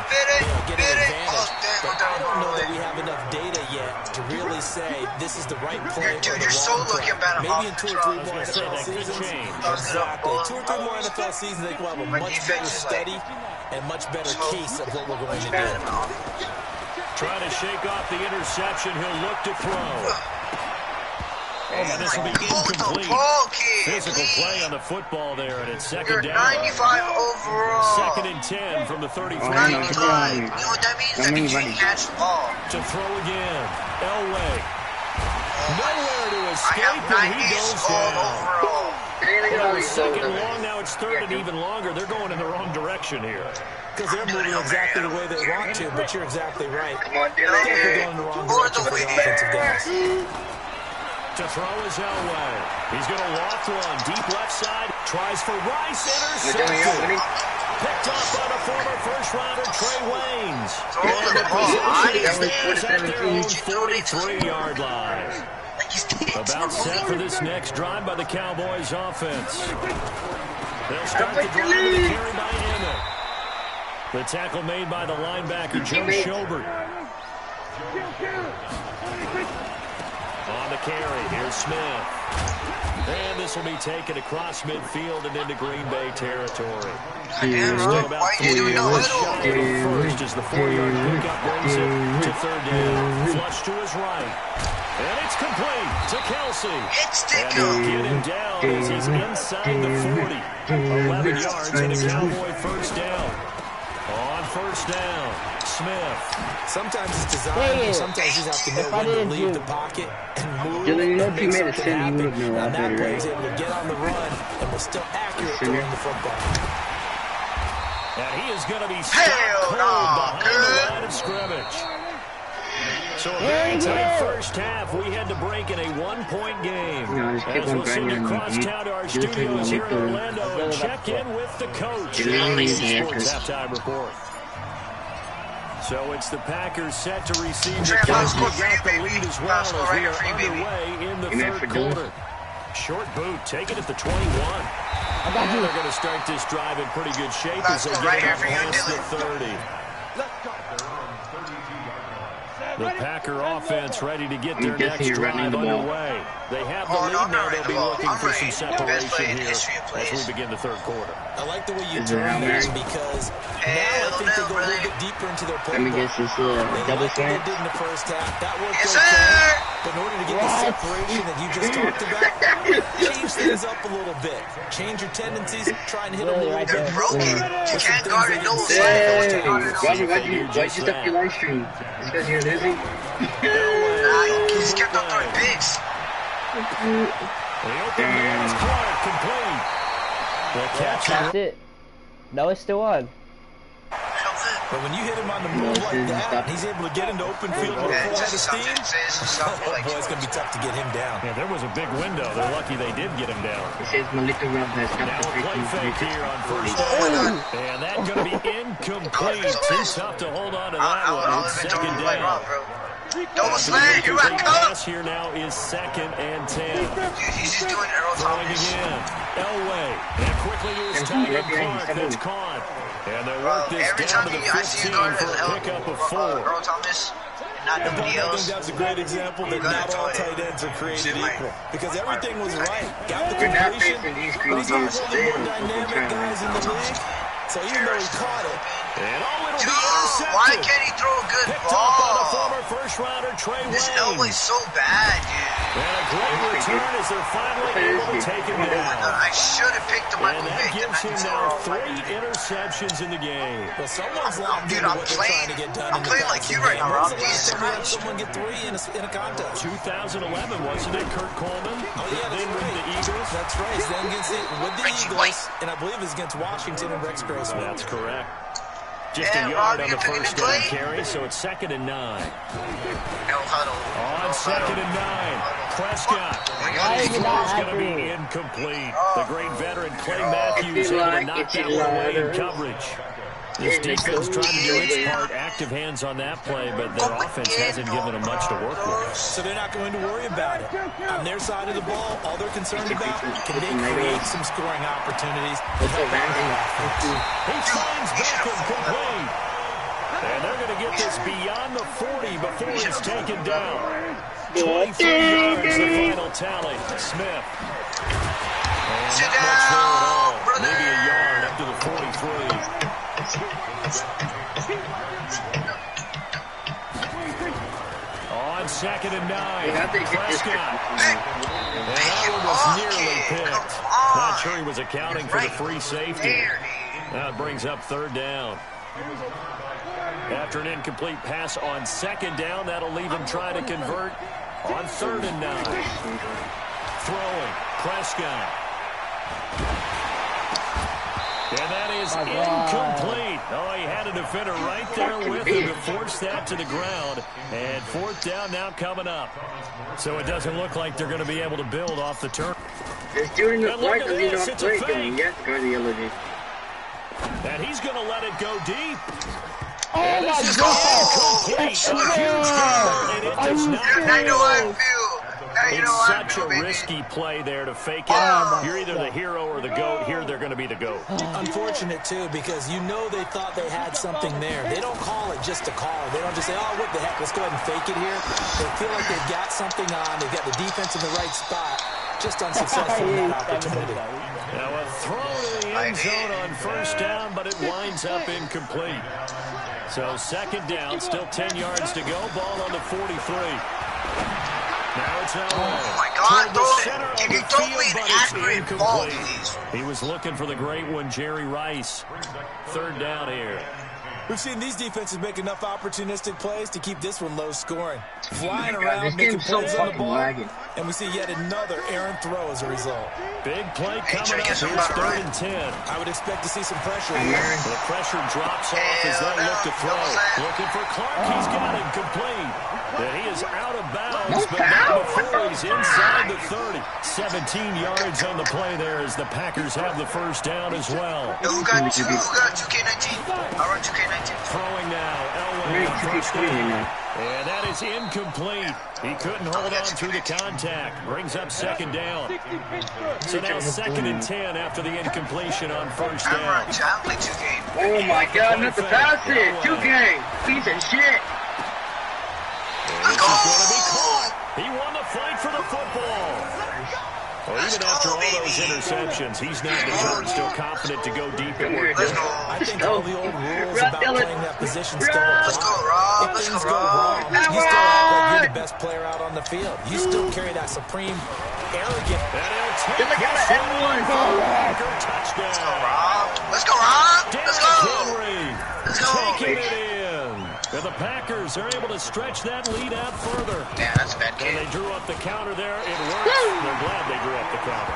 get an advantage. But I don't know that we have enough data yet to really say this is the right play or the wrong play. Maybe in 2 or 3 more NFL seasons. Exactly. 2 or 3 more NFL seasons, they will have a much better study and much better case of what we're going to do. Trying to shake off the interception. He'll look to throw. And this will be incomplete. Physical play on the football there, and it's second down. 95 overall. Second and 10 from the 33-yard line. You know what that means? That means you can catch the ball. To throw again. Elway. Nowhere to escape, and he goes down. Second long, now it's third and even longer. They're going in the wrong direction here. Because they're moving exactly the way they want to, but you're exactly right. Come on, They're going in the wrong direction for the offensive guys. To throw is Elway. He's going to loft one. Deep left side. Tries for Rice. Intercepted. Picked up by the former first-rounder Trey Waynes. And the possession stands at their own 43-yard line. About set for this next drive by the Cowboys offense. They'll start the drive with a carry by Emmett. The tackle made by the linebacker, Joe Schobert. On the carry, here's Smith. And this will be taken across midfield and into Green Bay territory. Still about 3 yards shy of the first as the 4-yard pickup brings it to third down. Flush to his right. And it's complete to Kelsey. And they'll get him down as he's inside the 40. 11 yards and a Cowboy first down. On first down, Smith. Sometimes it's designed, sometimes you have to know when to leave the pocket and move. Dylan, you know and if you make made a something sin, you would have happen. been a lot Now better, that right? play's able to get on the run and was still accurate throwing the football. And he is going to be stopped cold behind the line of scrimmage. So a very tight first half. We had to break in a 1-point game. As we'll send you across town to our studios here in Orlando and check in with the coach. NBC Sports halftime report. So it's the Packers set to receive the kick. We got the lead as well as we are underway in the third quarter. Short boot, taken at the 21. And they're going to start this drive in pretty good shape as they get it up past the 30. The Packer offense ready to get their next drive underway. They have the lead now. They'll be looking for some separation here as we begin the third quarter. I like the way you turn that because now I think they go a little bit deeper into their playbook. Let me guess this double Like they threat. did in the first half. That worked okay. But in order to get the separation that you just talked about, change things up a little bit. Change your tendencies. Try and hit them a little bit. You can't guard it. No Hey, Roger, why'd you stop your live stream? It's because you're losing? He just kept on throwing picks. The open man is Clark, complete. The catch. That's it. No, it's still on. But when you hit him on the move like that, he's able to get into open field with a full head of steam. Oh boy, it's going to be tough to get him down. Yeah, there was a big window. They're lucky they did get him down. It says my little rub has got Now a play fake here on first Oh, down. And that's going to be incomplete. Too tough to hold on to that one. It's second down. Double slant, here I come. Pass here now is second and 10. Dude, he's just doing Earl Throwing Thomas. again. Elway. And quickly to his tight end Clark. That's caught. And they work this Every down time to the I see 15 a guard for a pickup of 4. Earl Thomas, not nobody I think else. that's a great example that not all tight ends are created equal. Because everything was right. Got the We're not completion, facing these but he's not creatures. one of the more dynamic guys in the league. So even though he caught it, And it'll be Dude, intercepted. why can't he throw a good Picked up by the ball? former first-rounder Trey This elbow's Waynes. so bad, dude. And a great return as they're finally able to take him down. I should have picked him up And a that bit. gives him now 3 interceptions in the game. well, someone's locked Dude, into I'm what they're trying to get done I'm in the playing like passing you right game. now, When's Rob. the last Jesus time you had Christ. someone get 3 in a contest? 2011, wasn't it, Kurt Coleman? Oh, yeah, Then that's with right. the Eagles. That's right. It's them against with the Richie Eagles, White. and I believe it's against Washington and Rex Grossman. That's correct. Just Yeah, a yard Rob, on you the picking first to down play? carry, so it's second and 9. No huddle. On second and 9. Prescott. Why is His it throw not is going to be accurate? incomplete. The great veteran Clay Matthews able to knock that one away in coverage. This defense trying to do its part, active hands on that play, but their offense hasn't given them much to work with. So they're not going to worry about it. On their side of the ball, all they're concerned about, can they create some scoring opportunities? He finds Beckham complete. And they're going to get this beyond the 40 before it's taken down. 23 yards, the final tally. Smith. And Sit not much there at all. down, brother. Maybe a yard up to the 43. On 2nd and 9, Prescott. And that one was nearly picked. Not sure he was accounting for the free safety. That brings up 3rd down. After an incomplete pass on 2nd down, that'll leave him trying to convert on 3rd and 9. Throwing, Prescott. And that is incomplete. Oh, he had a defender right there with him to force that to the ground. And 4th down now coming up. So it doesn't look like they're going to be able to build off the turn. It's during the flight because he's this, not it's a playing. fake. Yes, go to the elevator. And he's going to let it go deep. Oh my God! Incomplete. A huge gamble, and it does not I know how I go. feel. Now you It's know how I such feel, a baby. risky play there to fake it. You're either the hero or the GOAT. Here, they're going to be the GOAT. Unfortunate, too, because you know they thought they had something there. They don't call it just to call it. They don't just say, oh, what the heck, let's go ahead and fake it here. They feel like they've got something on. They've got the defense in the right spot. Just unsuccessful in that opportunity. Now a throw to the end zone on 1st down, but it winds up incomplete. So 2nd down, still 10 yards to go. Ball on the 43. Now it's Elway. Oh my God, Toward the center of can you the throw field, me an but it's accurate ball, incomplete. please? He was looking for the great one, Jerry Rice. 3rd down here. We've seen these defenses make enough opportunistic plays to keep this one low scoring. Flying God, around, this making game's so plays on the fucking ball. lagging. And we see yet another errant throw as a result. Big play Hey, try coming to up. get Here's somebody 3rd right. and 10. I would expect to see some pressure here. The pressure drops off as they look to throw. Looking for Clark. He's got it complete. And he is out of bounds, but not before he's inside the 30. 17 yards on the play there as the Packers have the 1st down as well. Yo, who got 2K19? I run 2K19. Throwing now. Elway on 1st down. And that is incomplete. He couldn't hold on through the contact. Brings up 2nd down. So now 2nd and 10 after the incompletion on 1st I down. don't play 2K. Oh my God, not the pass it. 2K. Piece of shit. This is going to be caught. He won the fight for the football. Well, even after all those interceptions, he's not deterred, still confident to go deep at work. Let's go. I think all the old rules about playing that position still apply. Let's go, Rob. If Let's things go, go wrong, Rob. you still act like you're the best player out on the field. You still carry that supreme, arrogant. And he'll take this one. Packer touchdown. Let's go, Rob. Let's go, Rob. Let's go. Henry Let's go. taking it in. And the Packers are able to stretch that lead out further. Damn, that's a bad And kid. they drew up the counter there. It works. They're glad they drew up the counter.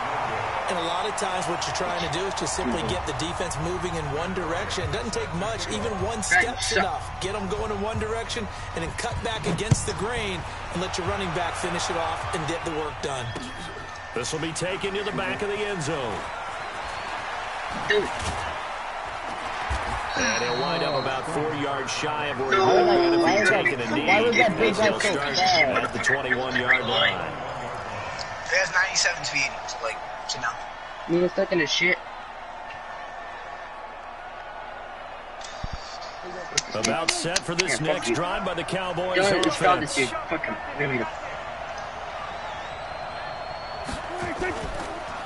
And a lot of times what you're trying to do is just simply get the defense moving in one direction. It doesn't take much. Even one step's enough. Get them going in one direction and then cut back against the grain and let your running back finish it off and get the work done. This will be taken to the back of the end zone. And he'll wind up about 4 yards shy of where he would have been if he'd taken a knee. Why was that big guy He'll so start fast? at the 21-yard line. It has 97 speed, so like, so now. You were stuck in the shit. About set for this Yeah, fuck next you. drive by the Cowboys Don't just stop this offense. dude. Fuck him. Let me go.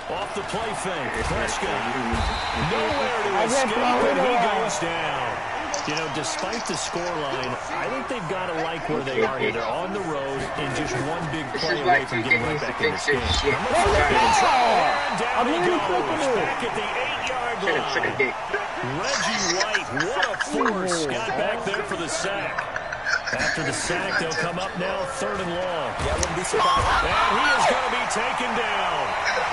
Off the play fake, Prescott. Nowhere to I went escape, for and it. he goes down. You know, despite the scoreline, I think they've got to like where they are here. They're on the road and just one big play away from getting right back in this game. And down he goes, back at the 8-yard Suck a line. dick. Reggie White, what a force, got back there for the sack. After the sack, they'll come up now 3rd and long. Yeah, I wouldn't be surprised. And he is going to be taken down.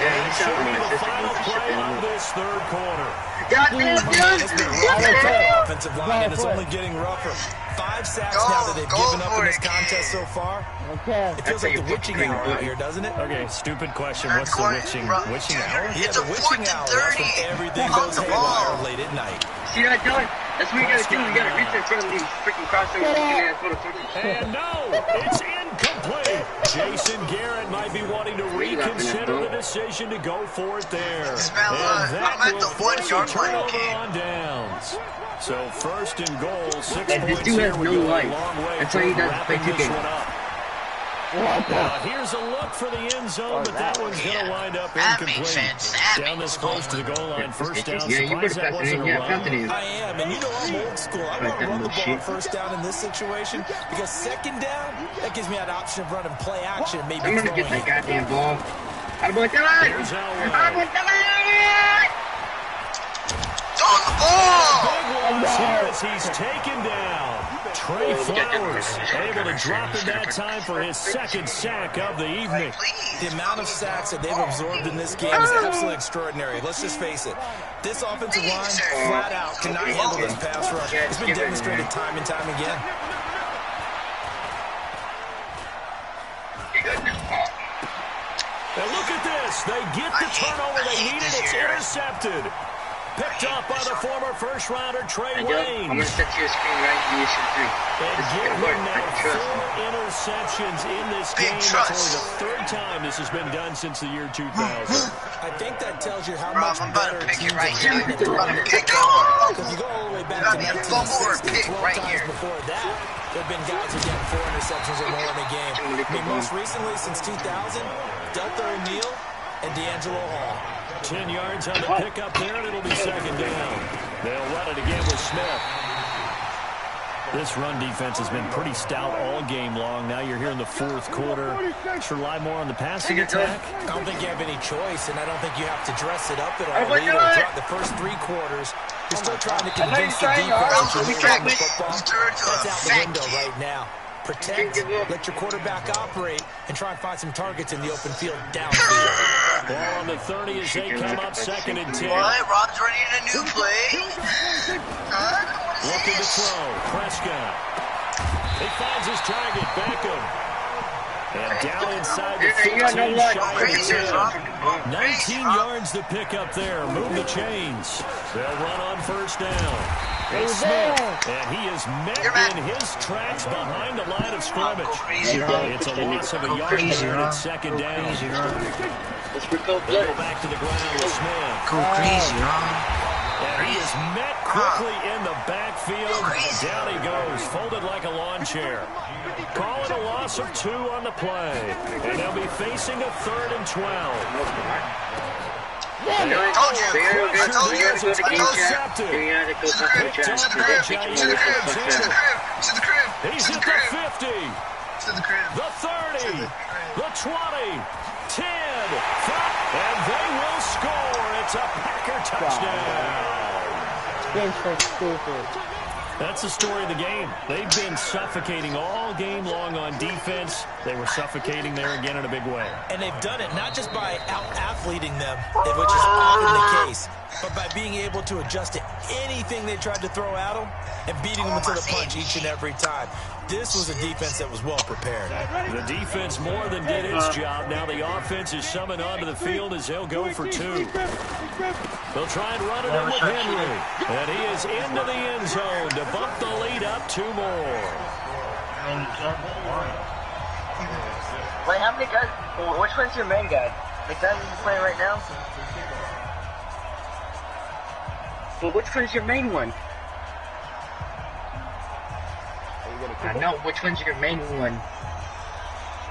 Yeah, It should be the final play of this 3rd quarter. It's been rough for the offensive line, and it's only getting rougher. 5 sacks now that they've given up in this contest so far. Okay. It feels like the witching hour out here, doesn't it? Okay, stupid question. What's the witching hour? Yeah, the witching hour. That's when everything goes haywire late at night. See what I'm doing? That's what you gotta do. You gotta reach in front of these freaking crossovers. And no, it's incomplete. Jason Garrett might be wanting to reconsider the decision to go for it there. And that will force a turnover on downs. So 1st and goal, 6 points here. We're going a long way from wrapping this one up. Now, here's a look for the end zone, but that one's going to wind up incomplete. Down this close to the goal line, 1st down. Surprised that wasn't a run. I am, and you know I'm old school. I want to run the ball 1st down in this situation because 2nd down, that gives me that option of running play action, maybe I'm gonna get that goddamn ball. Here's Elway. On the ball! Big ones here as he's taken down. Trey Flowers able to drop it that time for his 2nd sack of the evening. The amount of sacks that they've absorbed in this game is absolutely extraordinary. Let's just face it. This offensive line, flat out, cannot handle this pass rush. It's been demonstrated time and time again. And look at this. They get the turnover they needed. It's intercepted. Picked up by the former 1st-rounder Trey Waynes. I'm going to set you a screen right here. You should agree. And give him now 4 interceptions in this game. It's only the 3rd time this has been done since the year 2000. I think that tells you how much better teams right have gotten at throwing the Kick football. If you go all the way back to Pick 1960, 12 right times here. before that, there have been guys who get 4 interceptions or more in a game. I mean, most recently, since 2000, Delta O'Neal and D'Angelo Hall. 10 yards on the pickup there, and it'll be 2nd down. They'll run it again with Smith. This run defense has been pretty stout all game long. Now you're here in the 4th quarter. Should rely more on the passing attack. I don't think you have any choice, and I don't think you have to dress it up at all either. Throughout the first 3 quarters, you're still trying to convince the defense that you're running the football. That's out the window right now. Protect, let your quarterback operate, and try and find some targets in the open field downfield. Ball on the 30 as they come up 2nd and 10. What? Rob's running a new play? Looking to throw. Prescott. He finds his target. Beckham. And down inside the 15, shy of 10. 19 yards to pick up there. Move the chains. They'll run on 1st down. It's Smith, and he is met in his tracks behind the line of scrimmage. It's a loss of a yard there, and it's 2nd down. They'll go back to the ground with Smith. Go crazy, Ron. And he is met quickly in the backfield. Down he goes, folded like a lawn chair. Call it a loss of 2 on the play. And they'll be facing a 3rd and 12. I told you. I told you. It's intercepted. Picked up by Jair Alexander. To the crib. He's at the 50. To the crib. The 30. The 20. 10. 5. And they will score. It's a Packer touchdown. Game's so stupid. That's the story of the game. They've been suffocating all game long on defense. They were suffocating there again in a big way. And they've done it not just by out-athleting them, which is often the case, but by being able to adjust to anything they tried to throw at them and beating them to the punch each and every time. This was a defense that was well prepared. The defense more than did its job. Now the offense is summoned onto the field as they'll go for 2. They'll try and run it in with Henry. And he is into the end zone to bump the lead up 2 more. Wait, how many guys? Which one's your main guy? McDonald's playing right now? Well, which one's your main one? I know, which one's your main one?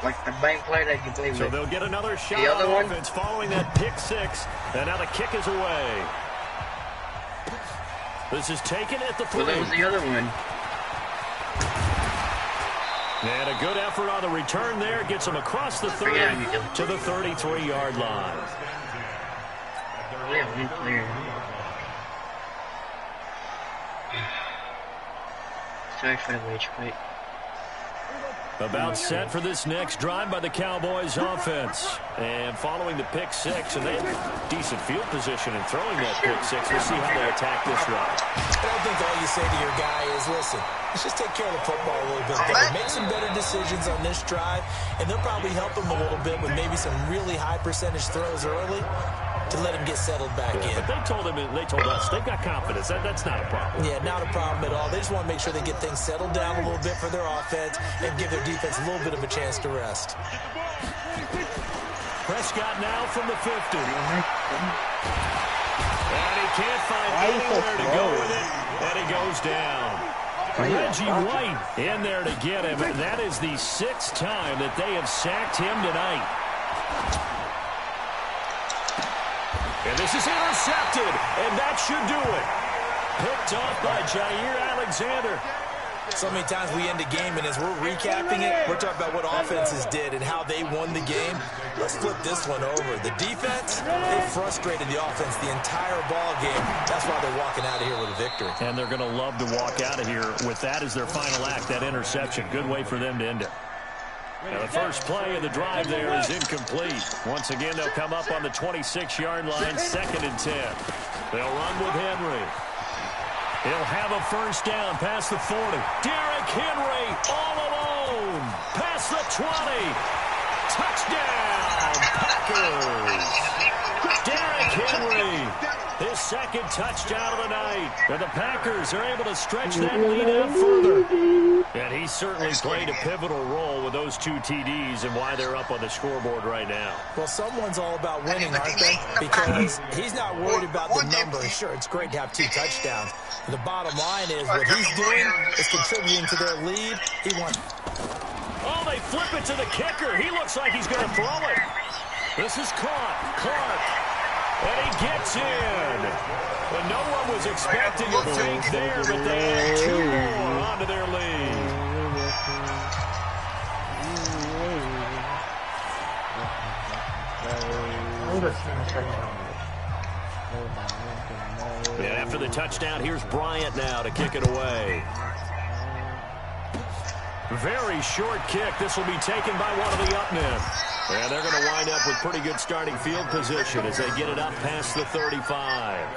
Like the main player that you play with. So they'll get another shot the other on one? offense following that pick 6. And now the kick is away. This is taken at the 3. Well, that was the other one. And a good effort on the return there. Gets him across the 30 to the 33-yard line. Sorry for the wage quit. About set for this next drive by the Cowboys offense. And following the pick six, and they have decent field position in throwing that pick six. We'll see how they attack this run. I don't think all you say to your guy is, listen, let's just take care of the football a little bit better. Make some better decisions on this drive, and they'll probably help him a little bit with maybe some really high percentage throws early to let him get settled back in. But they told us they've got confidence. That's not a problem. Yeah, not a problem at all. They just want to make sure they get things settled down a little bit for their offense and give their defense a little bit of a chance to rest. Prescott now from the 50. And he can't find anywhere to go with it, and he goes down. Reggie White in there to get him, and that is the 6th time that they have sacked him tonight. And this is intercepted, and that should do it. Picked off by Jair Alexander. So many times we end a game, and as we're recapping it, we're talking about what offenses did and how they won the game. Let's flip this one over. The defense, they frustrated the offense the entire ball game. That's why they're walking out of here with a victory. And they're going to love to walk out of here with that as their final act, that interception. Good way for them to end it. Now the first play of the drive there is incomplete. Once again, they'll come up on the 26-yard line, 2nd and 10. They'll run with Henry. He'll have a first down past the 40. Derrick Henry all alone. Past the 20. Touchdown, Packers. Derrick Henry, his 2nd touchdown of the night. And the Packers are able to stretch that lead out further. And he certainly played a pivotal role with those 2 TDs and why they're up on the scoreboard right now. Well, someone's all about winning, aren't they? Because he's not worried about the number. Sure, it's great to have 2 touchdowns. But the bottom line is what he's doing is contributing to their lead. He wants. Oh, they flip it to the kicker. He looks like he's going to throw it. This is caught. Clark. And he gets in. And no one was expecting a fake there, but they add 2 more onto their lead. And after the touchdown, here's Bryant now to kick it away. Very short kick. This will be taken by one of the up men. And they're going to wind up with pretty good starting field position as they get it up past the 35.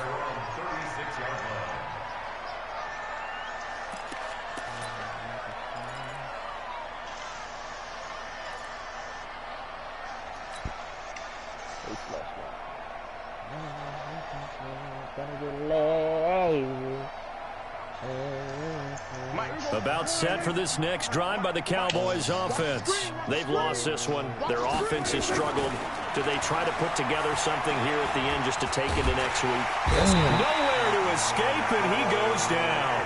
About set for this next drive by the Cowboys offense. They've lost this one. Their offense has struggled. Do they try to put together something here at the end just to take into next week? Nowhere to escape, and he goes down.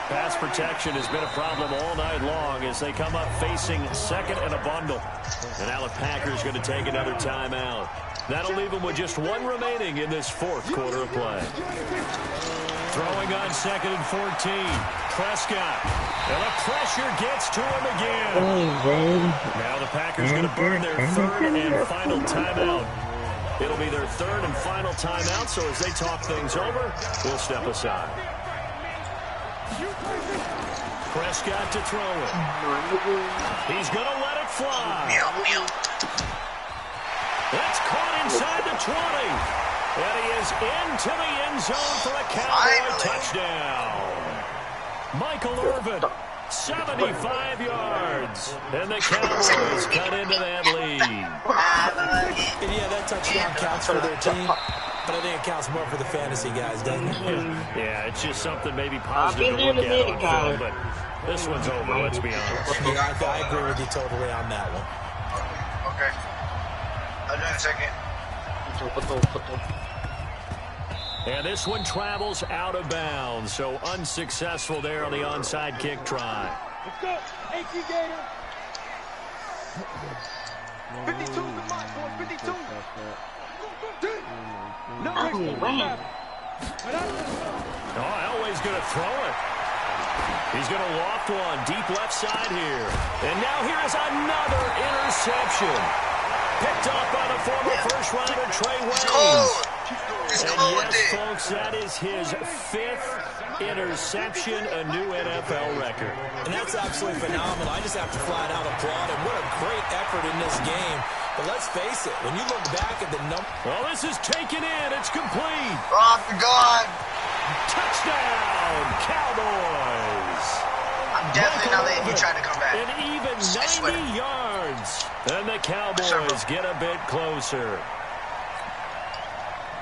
Pass protection has been a problem all night long as they come up facing 2nd and a bundle. And now the Packers going to take another timeout. That'll leave them with just 1 remaining in this 4th quarter of play. Throwing on 2nd and 14. Prescott. And the pressure gets to him again. Now the Packers going to burn their 3rd and final timeout. It'll be their 3rd and final timeout, so as they talk things over, we'll step aside. Prescott to throw it. He's going to let it fly. That's caught inside the 20. And he is into the end zone for a Cowboy touchdown. Michael Irvin, 75 yards. And the Cowboys cut into that lead. And yeah, that touchdown counts for their team. But I think it counts more for the fantasy guys, doesn't it? Yeah, it's just something maybe positive to look at on film. But this one's over, let's be honest. Yeah, I agree with you totally on that one. Okay. I'll do it in a second. And this one travels out of bounds, so unsuccessful there on the onside kick try. Let's go. AT Gator. 52 to my boy, 52. No extra. Oh, Elway's going to throw it. He's going to loft one deep left side here. And now here is another interception. Picked off by the former first-rounder Trey Waynes. He's And cool with yes, it. folks, that is his 5th interception, a new NFL record. And that's absolutely phenomenal. I just have to flat out applaud him. What a great effort in this game. But let's face it, when you look back at the number... Well, this is taken in. It's complete. Oh, my God. Touchdown, Cowboys. I'm definitely not letting you try to come back. An even 90 yards. And the Cowboys get a bit closer.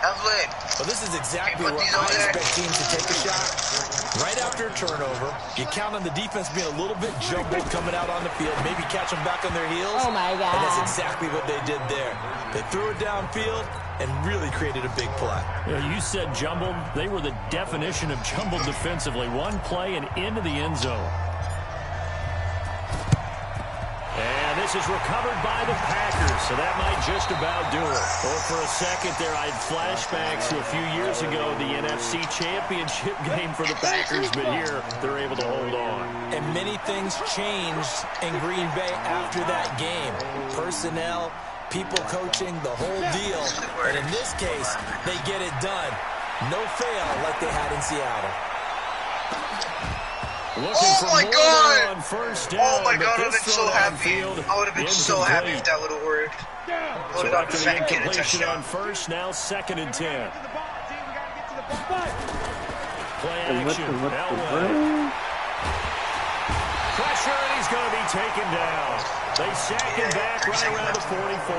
That was lit. Well, this is exactly Put where these I over there. expect teams to take a shot. Right after a turnover, you count on the defense being a little bit jumbled coming out on the field, maybe catch them back on their heels. Oh, my God. And that's exactly what they did there. They threw it downfield and really created a big play. You said jumbled. They were the definition of jumbled defensively. One play and into the end zone. And this is recovered by the Packers, so that might just about do it. Well, for a second there, I had flashbacks to a few years ago, the NFC Championship game for the Packers, but here they're able to hold on. And many things changed in Green Bay after that game. Personnel, people coaching, the whole deal. And in this case, they get it done. No fail like they had in Seattle. Looking for more God! on first down, Oh, my God, I but would have been this so throw happy. downfield, I would have been so happy if incomplete. that would have worked. I would So have got after the the second kid a incompletion touchdown. on first, now 2nd and 10. Play action, Elway. Pressure, and he's going to be taken down. They sack him back right around the 44.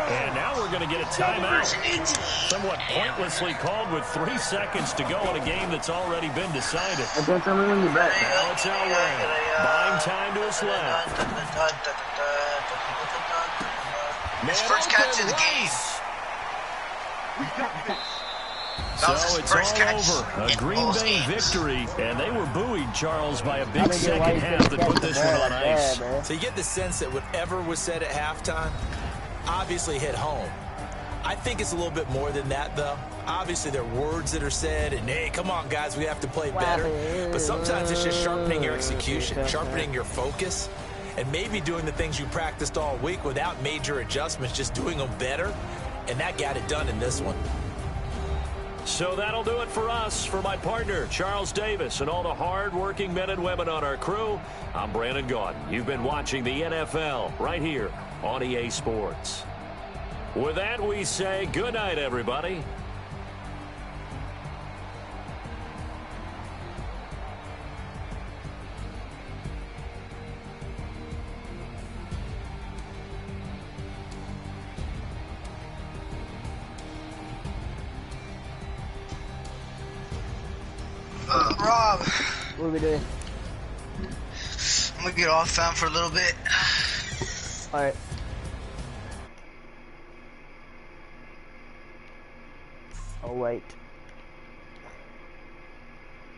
And now we're going to get a timeout. Somewhat pointlessly called with 3 seconds to go in a game that's already been decided. Now it's Elway. Buying time to his left. His first catch of the game. So was his it's first all catch over. A in Green both Bay games. victory, and they were buoyed, Charles, by a I big don't get why second you half couldn't that put catch this the one ball on up there, ice. man. So you get the sense that whatever was said at halftime obviously hit home. I think it's a little bit more than that, though. Obviously, there are words that are said, and, hey, come on, guys, we have to play better. But sometimes it's just sharpening your execution, sharpening your focus, and maybe doing the things you practiced all week without major adjustments, just doing them better, and that got it done in this one. So that'll do it for us. For my partner, Charles Davis, and all the hard-working men and women on our crew, I'm Brandon Gaudin. You've been watching the NFL right here on EA Sports. With that, we say good night, everybody. Rob, What are we doing? I'm gonna get off fam for a little bit. Alright. Oh, wait.